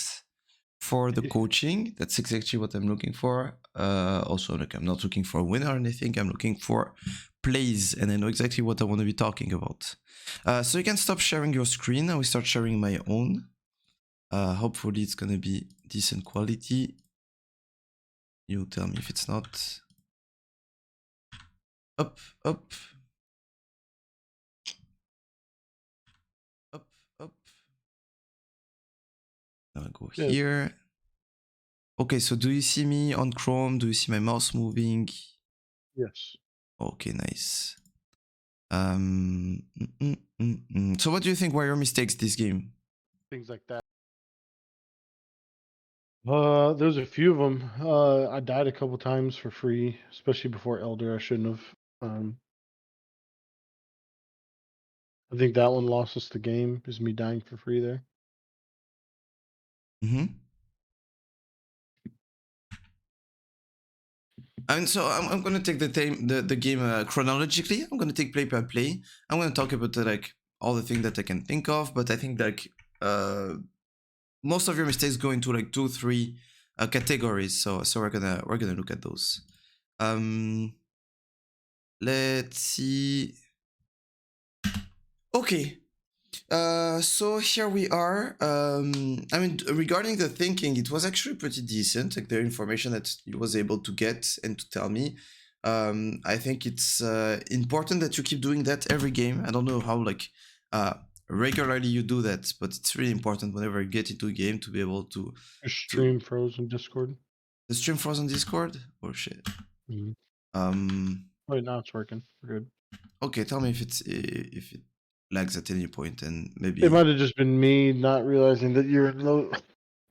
[SPEAKER 1] for the coaching. That's exactly what I'm looking for. Also, like I'm not looking for a winner or anything. I'm looking for plays, and I know exactly what I want to be talking about. So you can stop sharing your screen, and we start sharing my own. Hopefully it's gonna be decent quality. You tell me if it's not. Up, up. Up, up. I'll go here. Okay, so do you see me on Chrome? Do you see my mouse moving?
[SPEAKER 2] Yes.
[SPEAKER 1] Okay, nice. So what do you think were your mistakes this game?
[SPEAKER 2] Things like that. There's a few of them. I died a couple times for free, especially before Elder. I shouldn't have. I think that one lost us the game. Is me dying for free there.
[SPEAKER 1] And so I'm gonna take the game chronologically. I'm gonna take play by play. I'm gonna talk about like all the things that I can think of, but I think like most of your mistakes go into like 2-3 categories. So we're gonna look at those. Let's see. Okay. So here we are. I mean, regarding the thinking, it was actually pretty decent. Like the information that he was able to get and to tell me. I think it's important that you keep doing that every game. I don't know how like regularly you do that, but it's really important whenever you get into a game to be able to.
[SPEAKER 2] Your stream froze in Discord.
[SPEAKER 1] The stream froze on Discord? Oh shit.
[SPEAKER 2] Wait, now it's working. We're good.
[SPEAKER 1] Okay, tell me if it lags at any point, and maybe
[SPEAKER 2] it might have just been me not realizing that you're in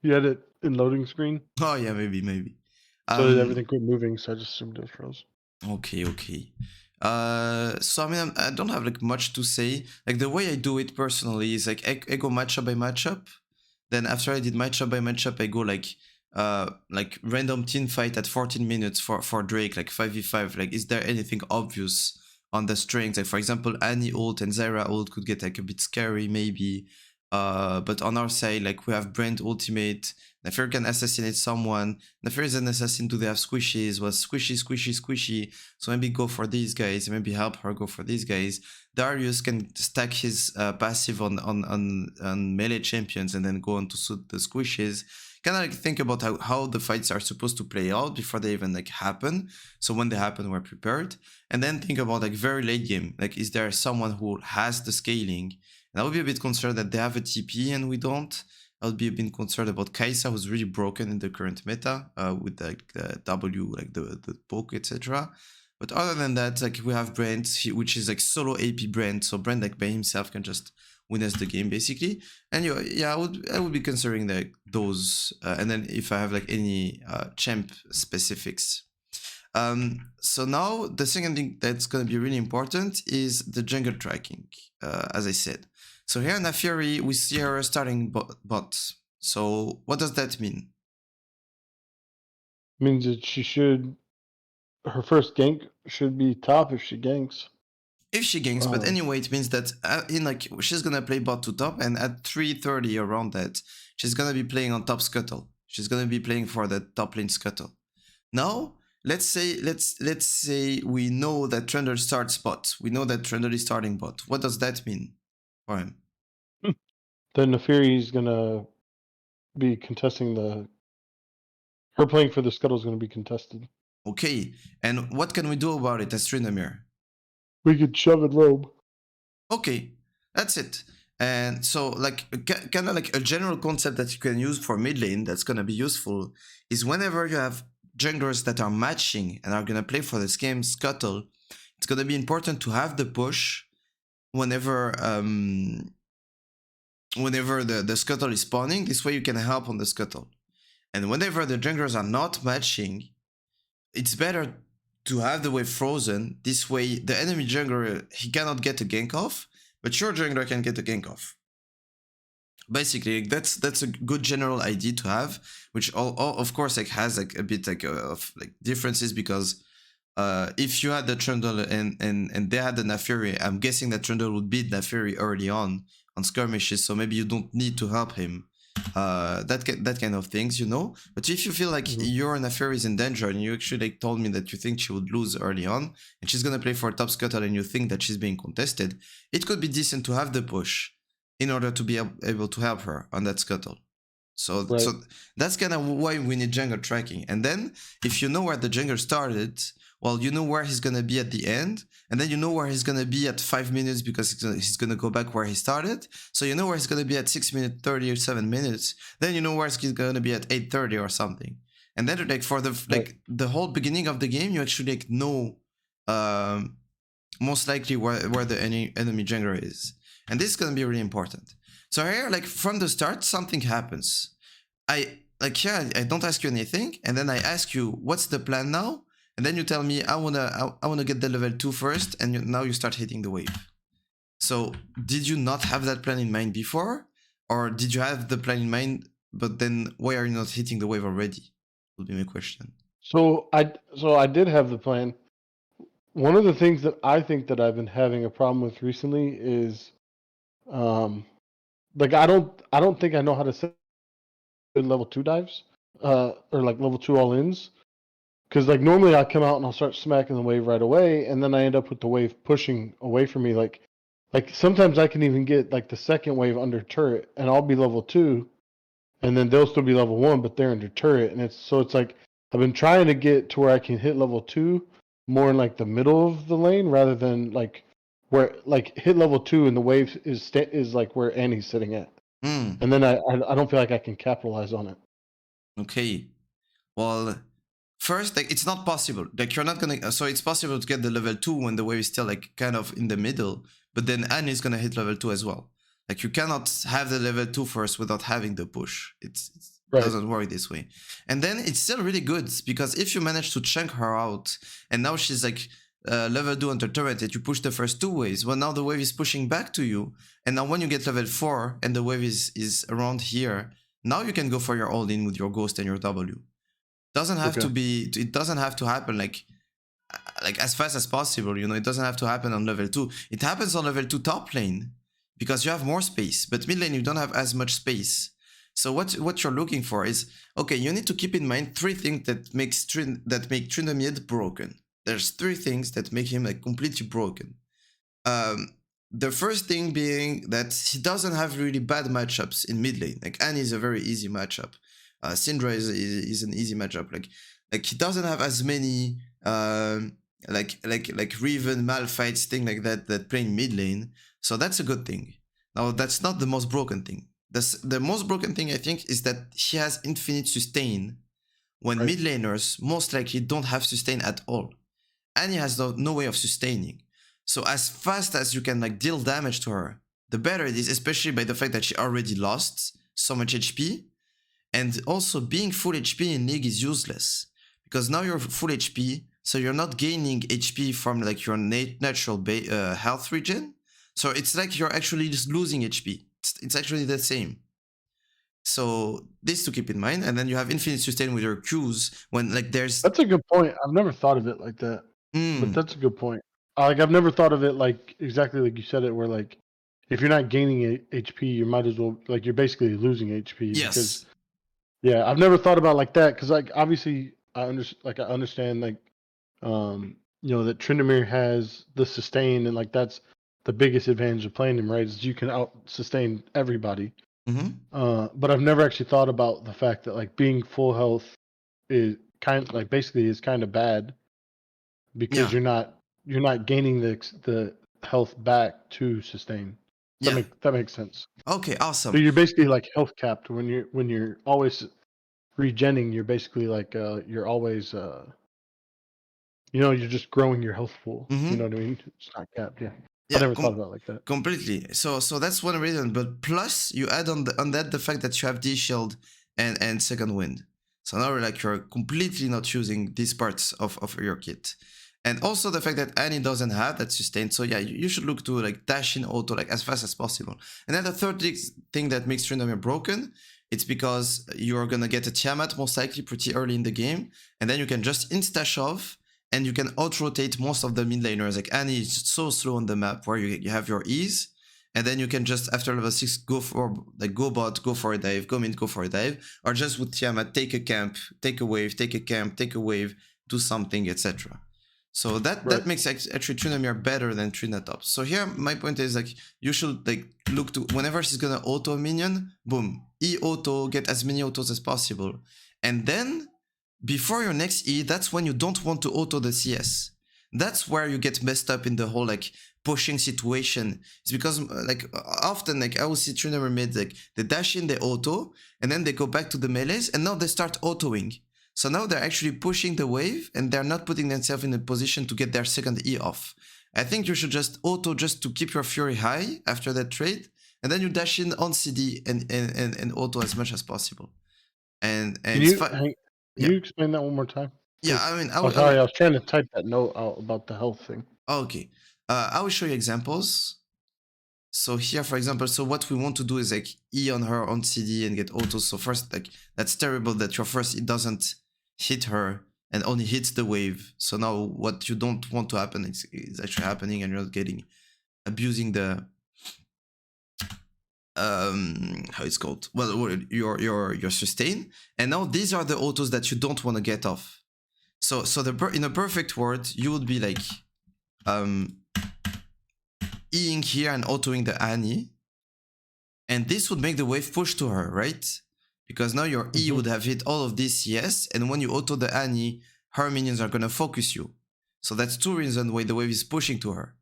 [SPEAKER 2] you had it in loading screen.
[SPEAKER 1] Oh yeah, maybe.
[SPEAKER 2] So everything quit moving, so I just assumed it froze.
[SPEAKER 1] Okay. So I mean, I don't have like much to say. Like the way I do it personally is like I go matchup by matchup. Then after I did matchup by matchup, I go like random team fight at 14 minutes for Drake, like 5v5. Like, is there anything obvious on the strength? Like for example, Annie ult and Zyra ult could get like a bit scary maybe. But on our side, like we have Brent ultimate. Nafer can assassinate someone. Nafer is an assassin. Do they have squishies? Was squishy. So maybe go for these guys. Maybe help her go for these guys. Darius can stack his passive on melee champions and then go on to suit the squishes. Kind of like think about how the fights are supposed to play out before they even like happen. So when they happen, we're prepared. And then think about like very late game. Like, is there someone who has the scaling? And I would be a bit concerned that they have a TP and we don't. I would be a bit concerned about Kai'Sa, who's really broken in the current meta with like W, like the poke, etc. But other than that, like we have Brent, which is like solo AP Brent. So Brent like by himself can just win us the game basically. And yeah, I would be considering like those. And then if I have like any champ specifics. So now the second thing that's going to be really important is the jungle tracking, as I said. So here in Naafiri, we see her starting bot. So what does that mean?
[SPEAKER 2] It means that her first gank should be top if she ganks.
[SPEAKER 1] If she ganks, but anyway, it means that in like she's gonna play bot to top, and at 3:30 around that, she's gonna be playing on top scuttle. She's gonna be playing for the top lane scuttle. Now, let's say we know that Trynda starts bot. We know that Trynda is starting bot. What does that mean for him?
[SPEAKER 2] Then Naafiri is gonna be contesting her playing for the scuttle is gonna be contested.
[SPEAKER 1] Okay, and what can we do about it as Tryndamere?
[SPEAKER 2] We could shove and roam.
[SPEAKER 1] Okay, that's it. And so like kind of like a general concept that you can use for mid lane that's gonna be useful is whenever you have junglers that are matching and are gonna play for the same scuttle, it's gonna be important to have the push whenever the scuttle is spawning. This way you can help on the scuttle. And whenever the junglers are not matching, it's better to have the wave frozen. This way the enemy jungler, he cannot get a gank off, but your jungler can get a gank off. Basically, that's a good general idea to have, which all of course like has like a bit like of like differences because if you had the Trundle and they had the Naafiri, I'm guessing that Trundle would beat Naafiri early on skirmishes, so maybe you don't need to help him. That kind of things, you know. But if you feel like your Naafiri is in danger and you actually like told me that you think she would lose early on and she's gonna play for top scuttle and you think that she's being contested, it could be decent to have the push in order to be able to help her on that scuttle. So that's kind of why we need jungle tracking. And then if you know where the jungle started, well, you know where he's going to be at the end, and then you know where he's going to be at 5 minutes because he's going to go back where he started. So you know where he's going to be at 6 minutes 30 or 7 minutes. Then you know where he's going to be at 8:30 or something. And then like for the whole beginning of the game, you actually like know most likely where the enemy jungler is. And this is going to be really important. So here, like from the start, something happens. I don't ask you anything, and then I ask you, what's the plan now? And then you tell me, I wanna get the level 2 first, and now you start hitting the wave. So did you not have that plan in mind before? Or did you have the plan in mind, but then why are you not hitting the wave already? Would be my question.
[SPEAKER 2] So I did have the plan. One of the things that I think that I've been having a problem with recently is like I don't think I know how to set good level 2 dives or like level 2 all-ins. Because like normally I come out and I'll start smacking the wave right away, and then I end up with the wave pushing away from me. Like sometimes I can even get like the second wave under turret, and I'll be level 2, and then they'll still be level 1, but they're under turret, and it's like I've been trying to get to where I can hit level 2 more in like the middle of the lane rather than like where like hit level 2 and the wave is like where Annie's sitting at, and then I don't feel like I can capitalize on it.
[SPEAKER 1] Okay, well. First, like it's not possible. Like you're not gonna. So it's possible to get the level 2 when the wave is still like kind of in the middle. But then Anne is gonna hit level 2 as well. Like you cannot have the level 2 first without having the push. It doesn't work this way. And then it's still really good because if you manage to chunk her out, and now she's like level 2 under turret, and you push the first 2 waves. Well, now the wave is pushing back to you, and now when you get level 4 and the wave is around here, now you can go for your all-in with your ghost and your W. Doesn't have to be. It doesn't have to happen like as fast as possible. You know, it doesn't have to happen on level 2. It happens on level 2 top lane because you have more space, but mid lane you don't have as much space. So what you're looking for is, okay, you need to keep in mind 3 things that make Tryndamere broken. There's 3 things that make him like completely broken. The first thing being that he doesn't have really bad matchups in mid lane. Like Annie is a very easy matchup. Syndra is an easy matchup. Like he doesn't have as many like Riven, Malphites, thing like that playing mid lane. So that's a good thing. Now that's not the most broken thing. The most broken thing I think is that he has infinite sustain when mid laners most likely don't have sustain at all. Annie has no way of sustaining. So as fast as you can like deal damage to her, the better it is, especially by the fact that she already lost so much HP. And also being full HP in League is useless, because now you're full HP, so you're not gaining HP from like your natural health regen. So it's like you're actually just losing HP. It's actually the same. So this to keep in mind, and then you have infinite sustain with your Qs when like there's...
[SPEAKER 2] That's a good point. I've never thought of it like that, but that's a good point. Like I've never thought of it like exactly like you said it, where like if you're not gaining HP, you might as well, like, you're basically losing HP.
[SPEAKER 1] Yes.
[SPEAKER 2] Because, yeah, I've never thought about it like that, because like obviously I understand like you know, that Tryndamere has the sustain, and like that's the biggest advantage of playing him, right? Is you can out sustain everybody. But I've never actually thought about the fact that like being full health is kind of like basically is kind of bad, because you're not gaining the health back to sustain. That makes sense.
[SPEAKER 1] Okay, awesome.
[SPEAKER 2] So you're basically like health capped when you're always regenning. You're basically like you're always you know, you're just growing your health pool. You know what I mean? It's not capped. Yeah. I never thought about it like that.
[SPEAKER 1] Completely. So that's one reason. But plus you add on that the fact that you have D-Shield and Second Wind. So now like you're completely not using these parts of your kit. And also the fact that Annie doesn't have that sustain. So yeah, you should look to like dash in auto like as fast as possible. And then the third thing that makes Tryndamere broken, it's because you're gonna get a Tiamat most likely pretty early in the game, and then you can just insta-shove, and you can out-rotate most of the mid laners. Like Annie is so slow on the map where you have your ease, and then you can just, after level 6, go for, like, go bot, go for a dive, go mid, go for a dive, or just with Tiamat, take a camp, take a wave, take a camp, take a wave, do something, etc. So that makes actually Tryndamere better than Trynda top. So here, my point is, like, you should, like, look to, whenever she's gonna auto a minion, boom, E-auto, get as many autos as possible. And then, before your next E, that's when you don't want to auto the CS. That's where you get messed up in the whole like pushing situation. It's because like often like I will see Trynda mid, like they dash in, they auto, and then they go back to the melees, and now they start autoing. So now they're actually pushing the wave, and they're not putting themselves in a position to get their second E off. I think you should just auto just to keep your fury high after that trade, and then you dash in on CD and auto as much as possible. And
[SPEAKER 2] Can you explain that one more time?
[SPEAKER 1] Yeah, I mean, I
[SPEAKER 2] was trying to type that note out about the health thing.
[SPEAKER 1] Okay, I will show you examples. So here, for example, so what we want to do is like E on her on CD and get auto. So first, like that's terrible that your first E doesn't hit her and only hits the wave. So now what you don't want to happen is actually happening, and you're getting abusing the how it's called, well, your sustain. And now these are the autos that you don't want to get off. So in a perfect world, you would be like E-ing here and autoing the Annie, and this would make the wave push to her, right? Because now your E would have hit all of this CS, and when you auto the Annie, her minions are gonna focus you. So that's 2 reasons why the wave is pushing to her.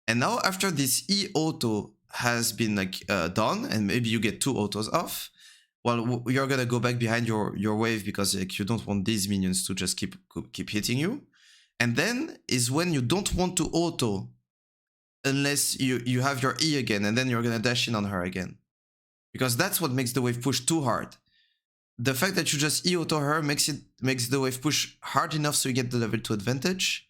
[SPEAKER 1] And now after this E auto has been like done, and maybe you get 2 autos off, well, you're gonna go back behind your wave, because like you don't want these minions to just keep hitting you. And then is when you don't want to auto unless you have your E again, and then you're gonna dash in on her again, because that's what makes the wave push too hard. The fact that you just E auto her makes the wave push hard enough so you get the level 2 advantage.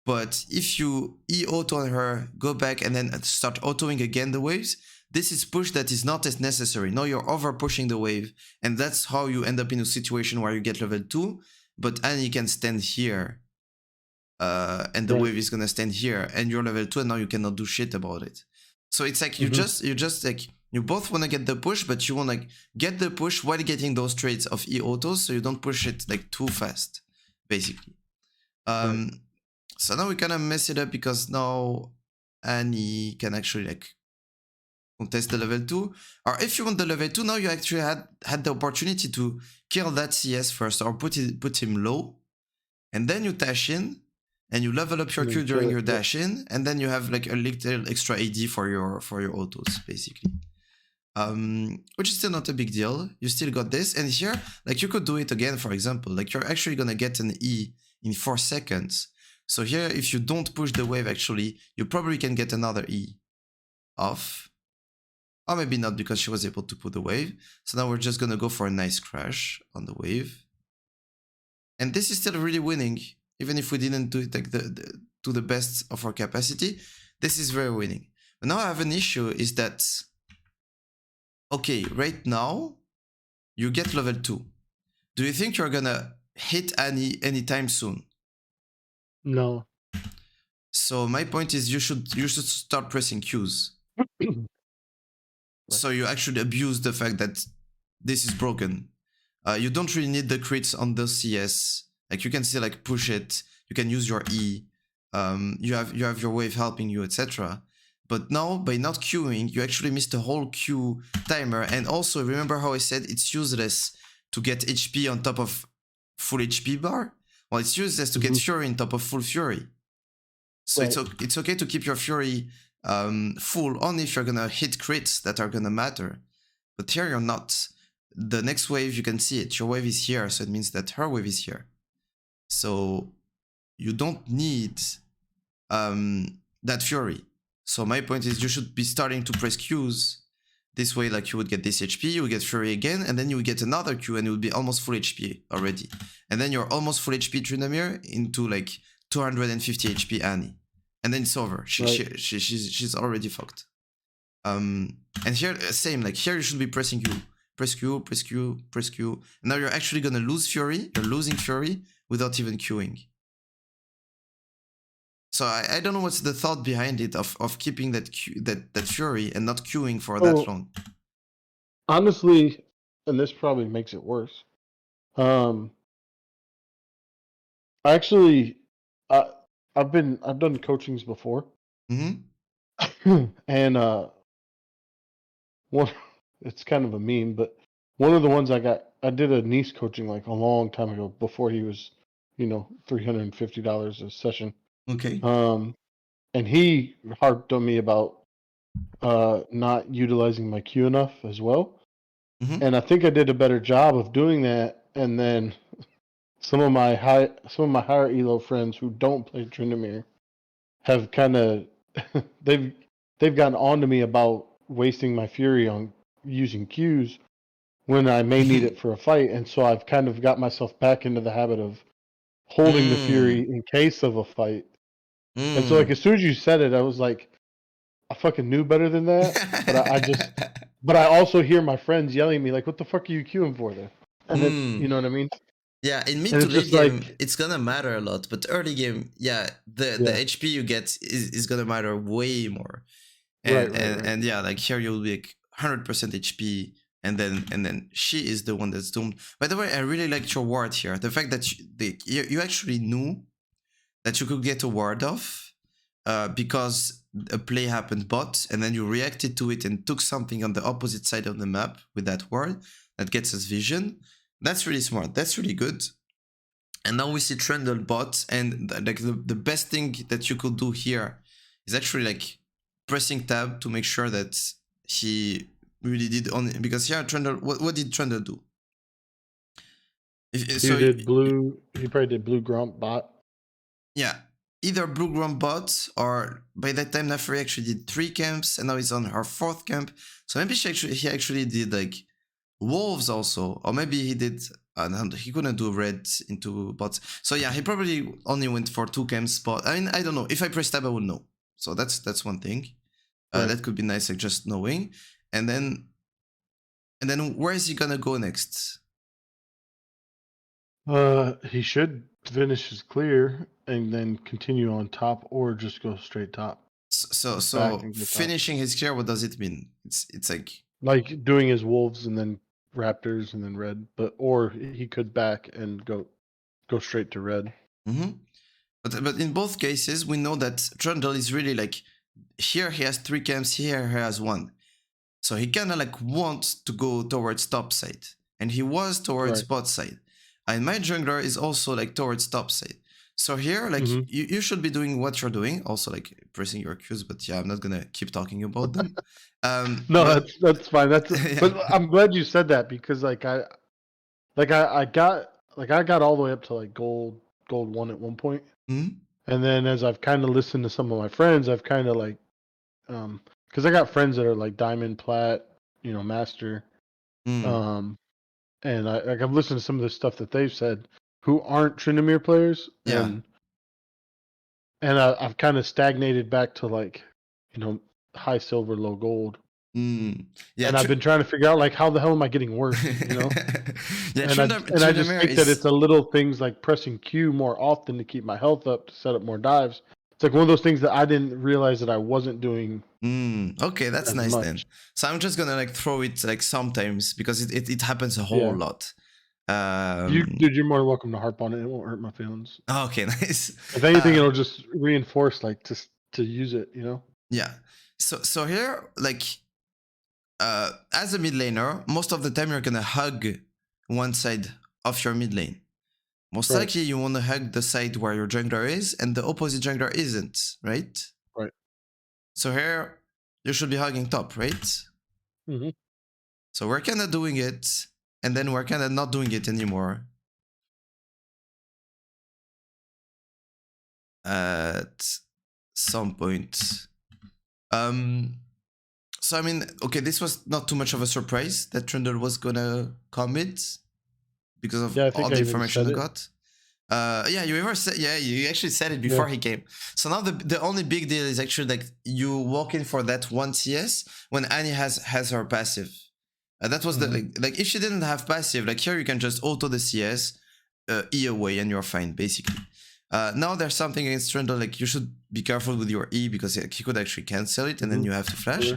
[SPEAKER 1] But if you E auto on her, go back, and then start autoing again the waves, this is push that is not as necessary. Now you're over pushing the wave, and that's how you end up in a situation where you get level 2, but Annie can stand here, and the wave is gonna stand here, and you're level 2, and now you cannot do shit about it. So it's like you just like you both want to get the push, but you want to like get the push while getting those trades of E autos, so you don't push it like too fast, basically. So now we kind of mess it up because now Annie can actually like contest the level 2. Or if you want the level 2, now you actually had the opportunity to kill that CS first or put him low, and then you dash in and you level up your Q during your dash in, and then you have like a little extra AD for your autos, basically. Which is still not a big deal. You still got this, and here, like you could do it again, for example, like you're actually gonna get an E in 4 seconds. So here, if you don't push the wave, actually, you probably can get another E off. Or maybe not, because she was able to put the wave. So now we're just gonna go for a nice crash on the wave. And this is still really winning, even if we didn't do it like to the best of our capacity. This is very winning. But now I have an issue, is that, okay, right now, you get level 2. Do you think you're gonna hit Annie anytime soon?
[SPEAKER 2] No.
[SPEAKER 1] So my point is you should start pressing Qs. So you actually abuse the fact that this is broken. You don't really need the crits on the CS. Like you can still like push it. You can use your E. You have your wave helping you, etc. But now by not queuing, you actually missed the whole Q timer. And also remember how I said it's useless to get HP on top of full HP bar? Well, it's useless to get Fury on top of full Fury. So it's okay to keep your Fury full only if you're gonna hit crits that are gonna matter. But here you're not. The next wave, you can see it. Your wave is here, so it means that her wave is here. So you don't need that Fury. So my point is you should be starting to press Qs. This way, like you would get this HP, you would get Fury again, and then you would get another Q, and it would be almost full HP already. And then you're almost full HP Tryndamere into like 250 HP Annie. And then it's over. She's already fucked. And here, same, like here you should be pressing Q. Press Q, press Q, press Q. And now you're actually gonna lose Fury. You're losing Fury without even queuing. So I don't know what's the thought behind it of keeping that Fury and not queuing for that long.
[SPEAKER 2] Honestly, and this probably makes it worse. Actually, I've done coachings before. And one, it's kind of a meme, but one of the ones I did a niece coaching like a long time ago before he was, $350 a session.
[SPEAKER 1] Okay.
[SPEAKER 2] And he harped on me about not utilizing my Q enough as well. And I think I did a better job of doing that. And then some of my higher elo friends who don't play Tryndamere have kind of they've gotten on to me about wasting my Fury on using Qs when I may need it for a fight, and so I've kind of got myself back into the habit of holding the Fury in case of a fight. And so, like, as soon as you said it, I was like, I fucking knew better than that. But I also hear my friends yelling at me like, "What the fuck are you queuing for then?" And then, you know what I mean?
[SPEAKER 1] Yeah, in mid to late game, it's gonna matter a lot, but early game, the HP you get is gonna matter way more. And yeah, like here you'll be like 100% HP, and then she is the one that's doomed. By the way, I really liked your ward here. The fact that you actually knew that you could get a ward off because a play happened bot, and then you reacted to it and took something on the opposite side of the map with that ward that gets us vision. That's really smart. That's really good. And now we see Trynda bot, and like the best thing that you could do here is actually like pressing tab to make sure that he really did on, because here Trynda, what did Trynda do?
[SPEAKER 2] He probably did blue grump bot.
[SPEAKER 1] Yeah, either blue grump bot, or by that time Nafri actually did 3 camps, and now he's on her 4th camp. So maybe he actually did like wolves also, or maybe he did. He couldn't do red into bots. So yeah, he probably only went for 2 camps spot. I mean, I don't know. If I press tab, I would know. So that's one thing. That could be nice, like just knowing. And then where is he gonna go next?
[SPEAKER 2] He should finish his clear and then continue on top, or just go straight top. back and go top.
[SPEAKER 1] finishing his clear, what does it mean? It's
[SPEAKER 2] like doing his wolves and then raptors and then red, or he could back and go straight to red.
[SPEAKER 1] Mm-hmm. But in both cases, we know that Trundle is really like, here he has 3 camps, here he has 1. So he kind of like wants to go towards top side. And he was towards bot side. And my jungler is also like towards top side. So here, like, you should be doing what you're doing. Also, like, pressing your Qs, but yeah, I'm not gonna keep talking about them.
[SPEAKER 2] No, that's fine. Yeah. But I'm glad you said that, because I got all the way up to like gold 1 at one point.
[SPEAKER 1] Mm-hmm.
[SPEAKER 2] And then as I've kind of listened to some of my friends, I've kind of like, because I got friends that are like diamond, plat, master, and I've listened to some of the stuff that they've said, who aren't Tryndamere players, and I've kind of stagnated back to like, high silver, low gold.
[SPEAKER 1] Yeah,
[SPEAKER 2] and I've been trying to figure out like, how the hell am I getting worse?
[SPEAKER 1] Yeah,
[SPEAKER 2] and I just think that it's a little things like pressing Q more often to keep my health up, to set up more dives. It's like one of those things that I didn't realize that I wasn't doing.
[SPEAKER 1] Okay, that's nice then. So I'm just gonna like throw it like sometimes, because it happens a whole lot.
[SPEAKER 2] You're more welcome to harp on it. It won't hurt my feelings.
[SPEAKER 1] Okay, nice.
[SPEAKER 2] If anything, it'll just reinforce like to use it,
[SPEAKER 1] Yeah. So here, like, as a mid laner, most of the time you're gonna hug one side of your mid lane. Most likely you want to hug the side where your jungler is, and the opposite jungler isn't, right?
[SPEAKER 2] Right.
[SPEAKER 1] So here, you should be hugging top, right? So we're kind of doing it, and then we're kind of not doing it anymore. At some point. So I mean, okay, this was not too much of a surprise that Trynda was gonna commit, because of all the information I got. Yeah, you actually said it before he came. So now the only big deal is actually like you walk in for that 1 CS when Annie has her passive. That was the like if she didn't have passive, like here you can just auto the CS, E away, and you're fine basically. Now there's something against Trynda, like you should be careful with your E, because he could actually cancel it and then you have to flash.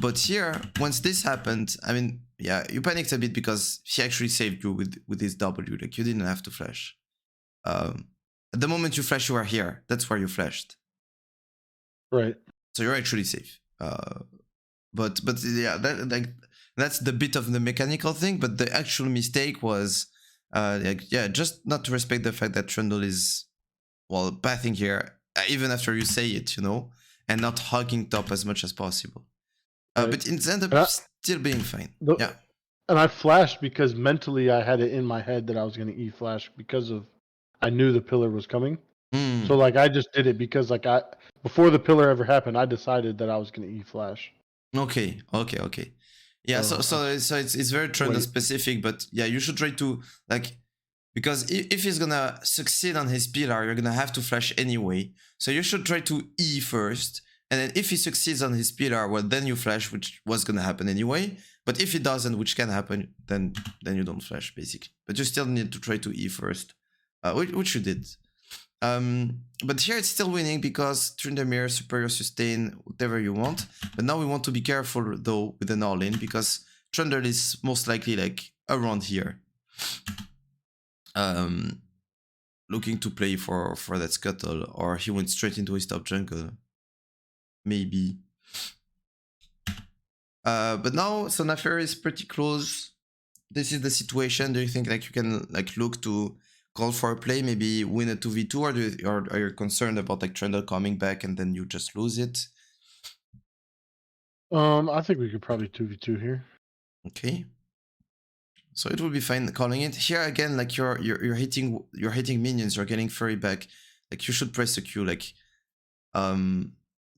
[SPEAKER 1] But here, once this happened, I mean, yeah, you panicked a bit because he actually saved you with his W. Like you didn't have to flash. At the moment you flash, you are here. That's where you flashed.
[SPEAKER 2] Right.
[SPEAKER 1] So you're actually safe. But yeah, that's the bit of the mechanical thing. But the actual mistake was, just not to respect the fact that Trundle is, well, pathing here, even after you say it, and not hugging top as much as possible. But it ended up still being fine. Yeah.
[SPEAKER 2] And I flashed because mentally I had it in my head that I was going to E-flash, because I knew the pillar was coming. So like I just did it because like before the pillar ever happened, I decided that I was going to E-flash.
[SPEAKER 1] Okay. Yeah, so it's very Trynda specific, but yeah, you should try to like, because if he's gonna succeed on his pillar, you're gonna have to flash anyway. So you should try to E first, and then if he succeeds on his pillar, well, then you flash, which was gonna happen anyway. But if he doesn't, which can happen, then you don't flash basically. But you still need to try to E first, which you did. But here it's still winning because Tryndamere, superior sustain, whatever you want. But now we want to be careful though with an all-in, because Trundle is most likely like around here. Looking to play for that scuttle, or he went straight into his top jungle. Maybe. But now Sonafer is pretty close. This is the situation. Do you think like you can like look to call for a play, maybe win a 2v2, or are you concerned about like Trynda coming back and then you just lose it?
[SPEAKER 2] I think we could probably 2v2 here.
[SPEAKER 1] Okay. So it will be fine calling it. Here again, like you're hitting minions, you're getting furry back. Like you should press a Q, like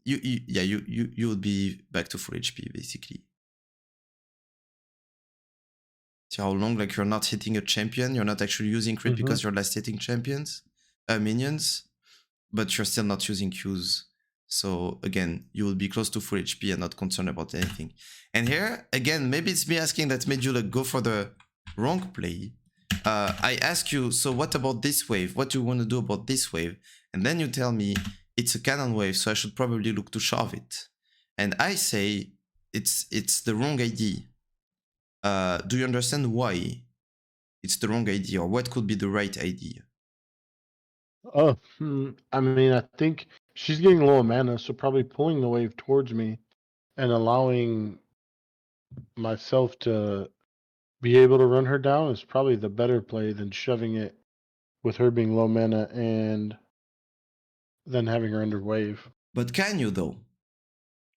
[SPEAKER 1] you would be back to full HP basically. See how long like you're not hitting a champion, you're not actually using crit because you're last hitting minions, but you're still not using Qs. So again, you will be close to full HP and not concerned about anything. And here again, maybe it's me asking that made you like go for the wrong play. I ask you, so what about this wave? What do you want to do about this wave? And then you tell me, it's a cannon wave, so I should probably look to shove it. And I say it's the wrong idea. Do you understand why it's the wrong idea, or what could be the right idea?
[SPEAKER 2] Oh, I mean, I think she's getting low mana, so probably pulling the wave towards me and allowing myself to be able to run her down is probably the better play than shoving it with her being low mana and then having her under wave.
[SPEAKER 1] But can you though?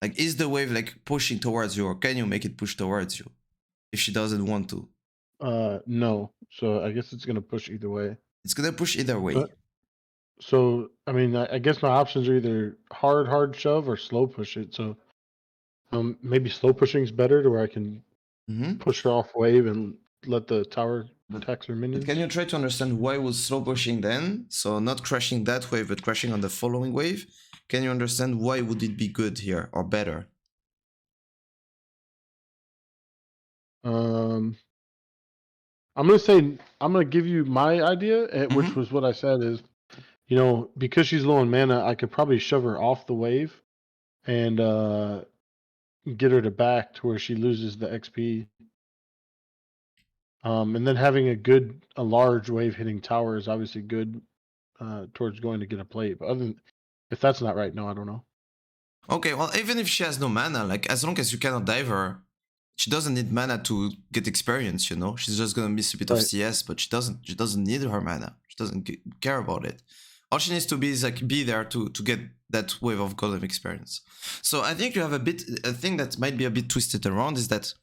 [SPEAKER 1] Like, is the wave like pushing towards you, or can you make it push towards you if she doesn't want to?
[SPEAKER 2] No. So I guess it's gonna push either way.
[SPEAKER 1] It's gonna push either way.
[SPEAKER 2] So I mean, I guess my options are either hard shove or slow push it. So maybe slow pushing is better to where I can push her off wave and let the tower tax her minions.
[SPEAKER 1] But can you try to understand why was slow pushing then? So not crashing that wave, but crashing on the following wave. Can you understand why would it be good here or better?
[SPEAKER 2] I'm gonna give you my idea, which was what I said is, because she's low in mana, I could probably shove her off the wave and get her to back to where she loses the XP. And then having a large wave hitting tower is obviously good towards going to get a plate. But if that's not right, no, I don't know.
[SPEAKER 1] Okay, well, even if she has no mana, like as long as you cannot dive her, she doesn't need mana to get experience, you know? She's just gonna miss a bit of CS, but she doesn't need her mana. She doesn't care about it. All she needs to be is like be there to get that wave of golden experience. So I think you have a thing that might be a bit twisted around is that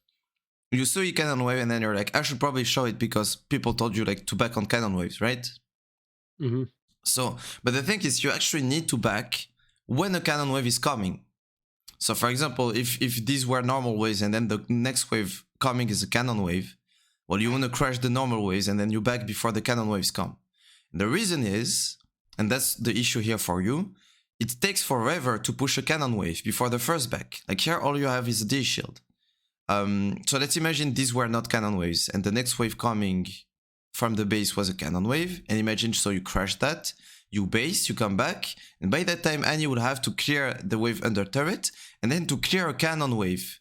[SPEAKER 1] you saw your cannon wave and then you're like, I should probably show it because people told you like to back on cannon waves, right? So, but the thing is you actually need to back when a cannon wave is coming. So for example, if these were normal waves and then the next wave coming is a cannon wave, well, you want to crash the normal waves and then you back before the cannon waves come. And the reason is, and that's the issue here for you, it takes forever to push a cannon wave before the first back. Like here, all you have is a D shield. So let's imagine these were not cannon waves and the next wave coming from the base was a cannon wave. And imagine, so you crash that, you base, you come back, and by that time Annie will have to clear the wave under turret and then to clear a cannon wave,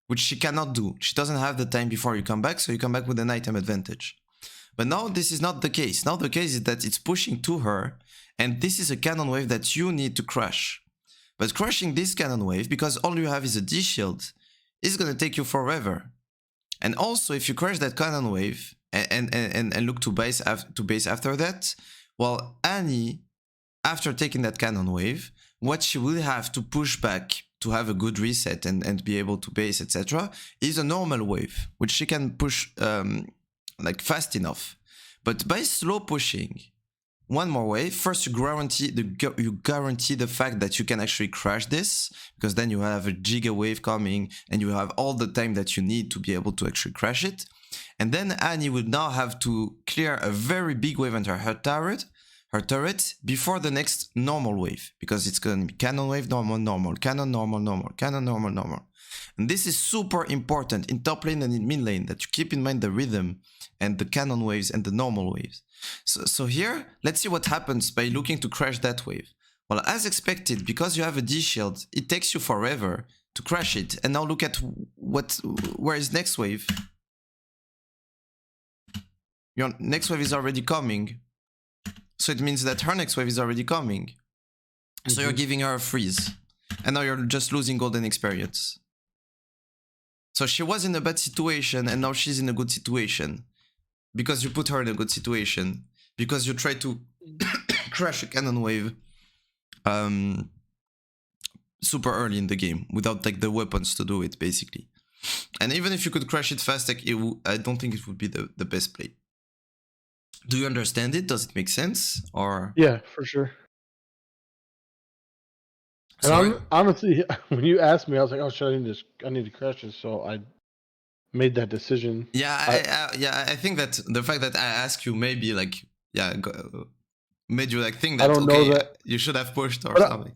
[SPEAKER 1] which she cannot do. She doesn't have the time before you come back, so you come back with an item advantage. But now this is not the case. Now the case is that it's pushing to her, and this is a cannon wave that you need to crash. But crushing this cannon wave, because all you have is a D shield, is gonna take you forever. And also, if you crash that cannon wave and look to base after that, well, Annie, after taking that cannon wave, what she will have to push back to have a good reset and be able to base, etc., is a normal wave, which she can push like fast enough. But by slow pushing one more wave, first you guarantee the fact that you can actually crash this, because then you have a giga wave coming and you have all the time that you need to be able to actually crash it. And then Annie would now have to clear a very big wave under her turret before the next normal wave, because it's going to be cannon wave, normal, cannon, normal, cannon, normal. And this is super important in top lane and in mid lane, that you keep in mind the rhythm and the cannon waves and the normal waves. So here, let's see what happens by looking to crash that wave. Well, as expected, because you have a D shield, it takes you forever to crash it. And now look at where is next wave. Your next wave is already coming. So it means that her next wave is already coming. So you're giving her a freeze. And now you're just losing golden experience. So she was in a bad situation and now she's in a good situation. Because you put her in a good situation. Because you try to crash a cannon wave super early in the game. Without like the weapons to do it, basically. And even if you could crash it fast, like I don't think it would be the best play. Do you understand it? Does it make sense? Or
[SPEAKER 2] yeah, for sure. And honestly, when you asked me, I was like, "Oh, I need to crash this." So I made that decision.
[SPEAKER 1] Yeah, I think that the fact that I asked you maybe like made you like think that,
[SPEAKER 2] I don't know that
[SPEAKER 1] you should have pushed or something.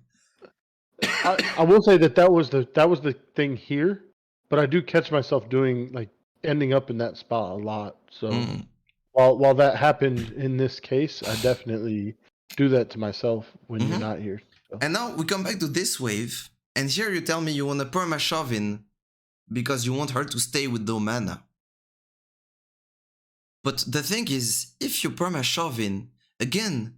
[SPEAKER 2] I will say that was the thing here, but I do catch myself doing like ending up in that spot a lot. So while that happened in this case, I definitely do that to myself when you're not here. So.
[SPEAKER 1] And now we come back to this wave, and here you tell me you want to perma shove in because you want her to stay with no mana. But the thing is, if you perma shove in, again,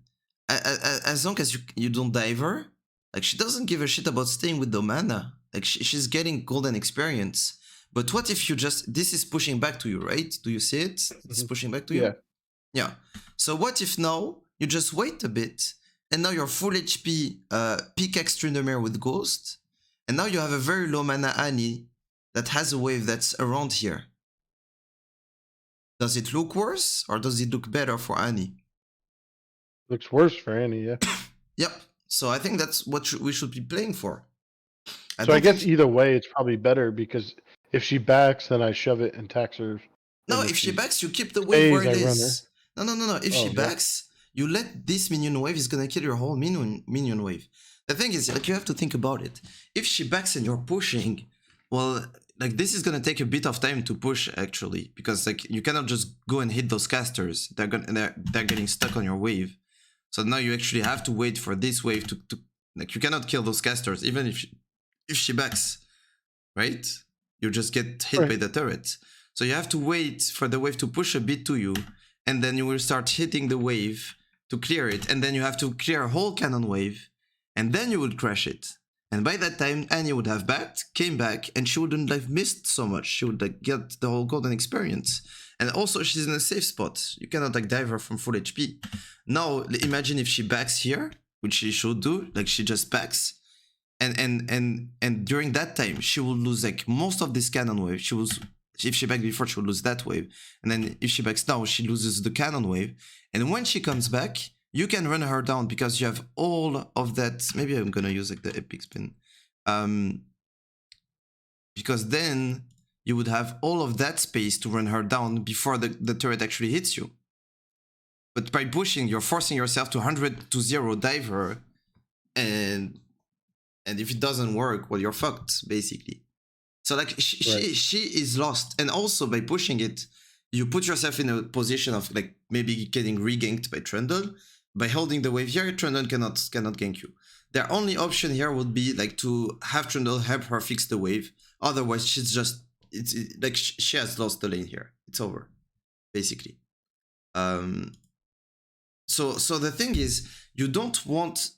[SPEAKER 1] as long as you don't dive her, like she doesn't give a shit about staying with the mana. Like she's getting golden experience. But what if you just, this is pushing back to you, right? Do you see it? It's pushing back to you? Yeah. So what if now you just wait a bit, and now you're full HP, pickaxe Tryndamere with Ghost, and now you have a very low mana Annie that has a wave that's around here. Does it look worse, or does it look better for Annie?
[SPEAKER 2] Looks worse for Annie, yeah.
[SPEAKER 1] Yep. So I think that's what we should be playing for.
[SPEAKER 2] So I guess either way, it's probably better, because if she backs, then I shove it and tax her.
[SPEAKER 1] No, if she backs, you keep the wave where it is. No. If she backs, you let this minion wave is gonna kill your whole minion wave. The thing is, like, you have to think about it. If she backs and you're pushing, well, like, this is gonna take a bit of time to push, actually, because like you cannot just go and hit those casters. They're getting stuck on your wave. So now you actually have to wait for this wave to like, you cannot kill those casters even if she backs, right? You just get hit by the turret. So you have to wait for the wave to push a bit to you, and then you will start hitting the wave to clear it, and then you have to clear a whole cannon wave, and then you would crash it. And by that time, Annie would have backed, came back, and she wouldn't have missed so much. She would like get the whole golden experience. And also, she's in a safe spot. You cannot like dive her from full HP. Now, imagine if she backs here, which she should do. Like, she just backs, and during that time, she will lose like most of this cannon wave. If she backed before, she will lose that wave. And then if she backs now, she loses the cannon wave. And when she comes back, you can run her down because you have all of that. Maybe I'm gonna use like the epic spin. Because then you would have all of that space to run her down before the turret actually hits you. But by pushing, you're forcing yourself to 100 to 0 dive her. And if it doesn't work, well, you're fucked, basically. So like she is lost. And also by pushing it, you put yourself in a position of like maybe getting reganked by Trynda. By holding the wave here, Trynda cannot gank you. Their only option here would be like to have Trynda help her fix the wave. Otherwise, she's just like she has lost the lane here. It's over, basically. So the thing is, you don't want.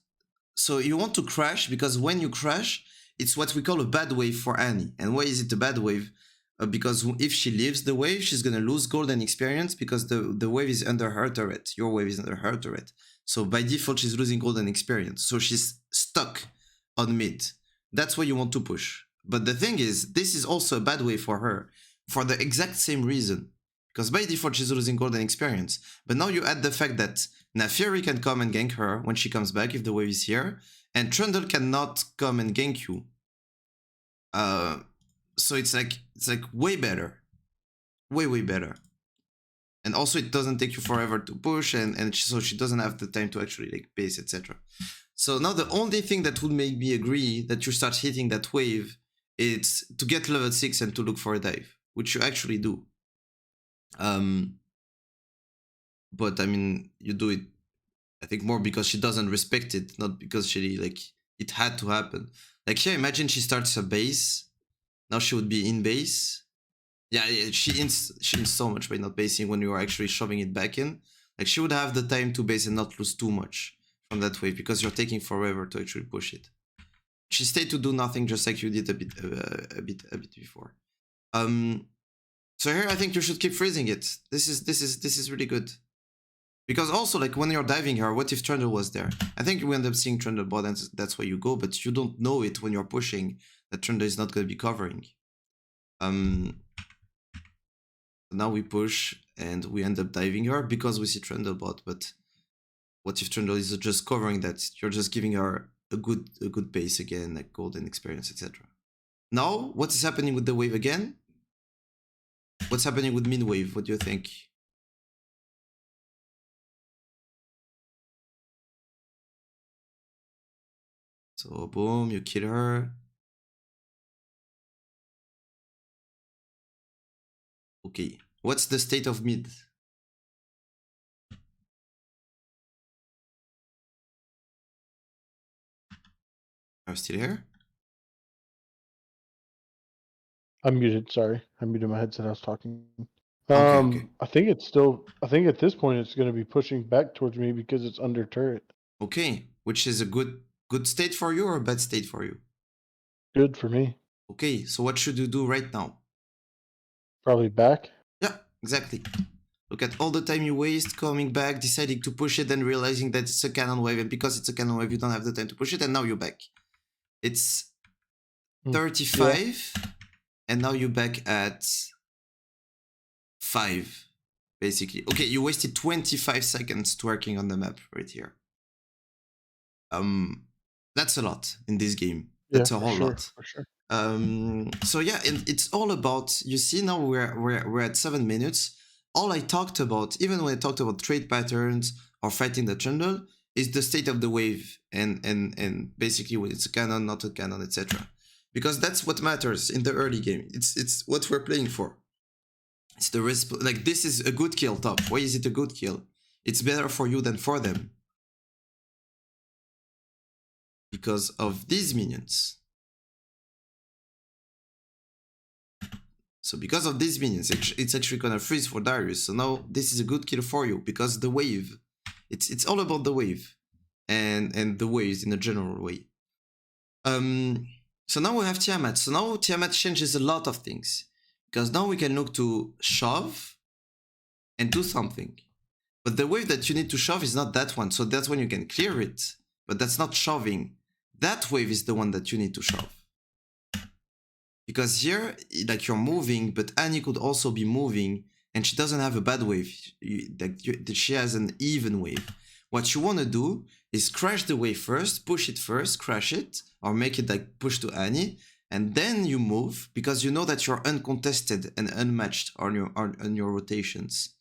[SPEAKER 1] So you want to crash, because when you crash, it's what we call a bad wave for Annie. And why is it a bad wave? Because if she leaves the wave, she's gonna lose golden experience because the wave is under her turret. Your wave is under her turret. So by default, she's losing golden experience. So she's stuck on mid. That's why you want to push. But the thing is, this is also a bad wave for her for the exact same reason. Because by default, she's losing golden experience. But now you add the fact that Naafiri can come and gank her when she comes back if the wave is here. And Trundle cannot come and gank you. So it's like way better. Way better. And also it doesn't take you forever to push, and so she doesn't have the time to actually like base, etc. So now the only thing that would make me agree that you start hitting that wave is to get level 6 and to look for a dive, which you actually do. But I mean, you do it, I think, more because she doesn't respect it, not because she like it had to happen. Like here, imagine she starts a base. Now she would be in base. Yeah, she ins so much by not basing when you are actually shoving it back in. Like she would have the time to base and not lose too much from that wave because you're taking forever to actually push it. She stayed to do nothing, just like you did a bit before. So here I think you should keep freezing it. This is really good. Because also, like, when you're diving her, what if Trundle was there? I think you end up seeing Trundle bot, and that's where you go, but you don't know it when you're pushing that Trundle is not going to be covering. Now we push, and we end up diving her because we see Trundle bot, but what if Trundle is just covering that? You're just giving her a good base again, like golden experience, etc. Now, what is happening with the wave again? What's happening with mid wave? What do you think? So boom, you kill her. Okay, what's the state of mid? Are you still here?
[SPEAKER 2] I'm muted. Sorry, I muted my headset. I was talking.
[SPEAKER 1] Okay.
[SPEAKER 2] I think it's still. I think at this point it's going to be pushing back towards me because it's under turret.
[SPEAKER 1] Okay, which is a good state for you or a bad state for you?
[SPEAKER 2] Good for me.
[SPEAKER 1] Okay, so what should you do right now?
[SPEAKER 2] Probably back.
[SPEAKER 1] Yeah, exactly. Look at all the time you waste coming back, deciding to push it, and realizing that it's a cannon wave, and because it's a cannon wave, you don't have the time to push it, and now you're back. It's 35, yeah. And now you're back at 5, basically. Okay, you wasted 25 seconds twerking on the map right here. That's a lot in this game. That's a whole lot.
[SPEAKER 2] For sure.
[SPEAKER 1] So yeah, it's all about, you see now we're at 7 minutes. All I talked about, even when I talked about trade patterns or fighting the Trynda, is the state of the wave and basically when it's a cannon, not a cannon, etc. Because that's what matters in the early game. It's what we're playing for. It's the risk. Like, this is a good kill top. Why is it a good kill? It's better for you than for them. Because of these minions. So because of these minions, it's actually gonna freeze for Darius. So now this is a good kill for you because the wave, it's all about the wave and the waves in a general way. So now we have Tiamat. So now Tiamat changes a lot of things because now we can look to shove and do something. But the wave that you need to shove is not that one. So that's when you can clear it, but that's not shoving. That wave is the one that you need to shove. Because here, like, you're moving, but Annie could also be moving, and she doesn't have a bad wave. She has an even wave. What you want to do is crash the wave first, push it first, crash it, or make it like push to Annie, and then you move, because you know that you're uncontested and unmatched on your rotations.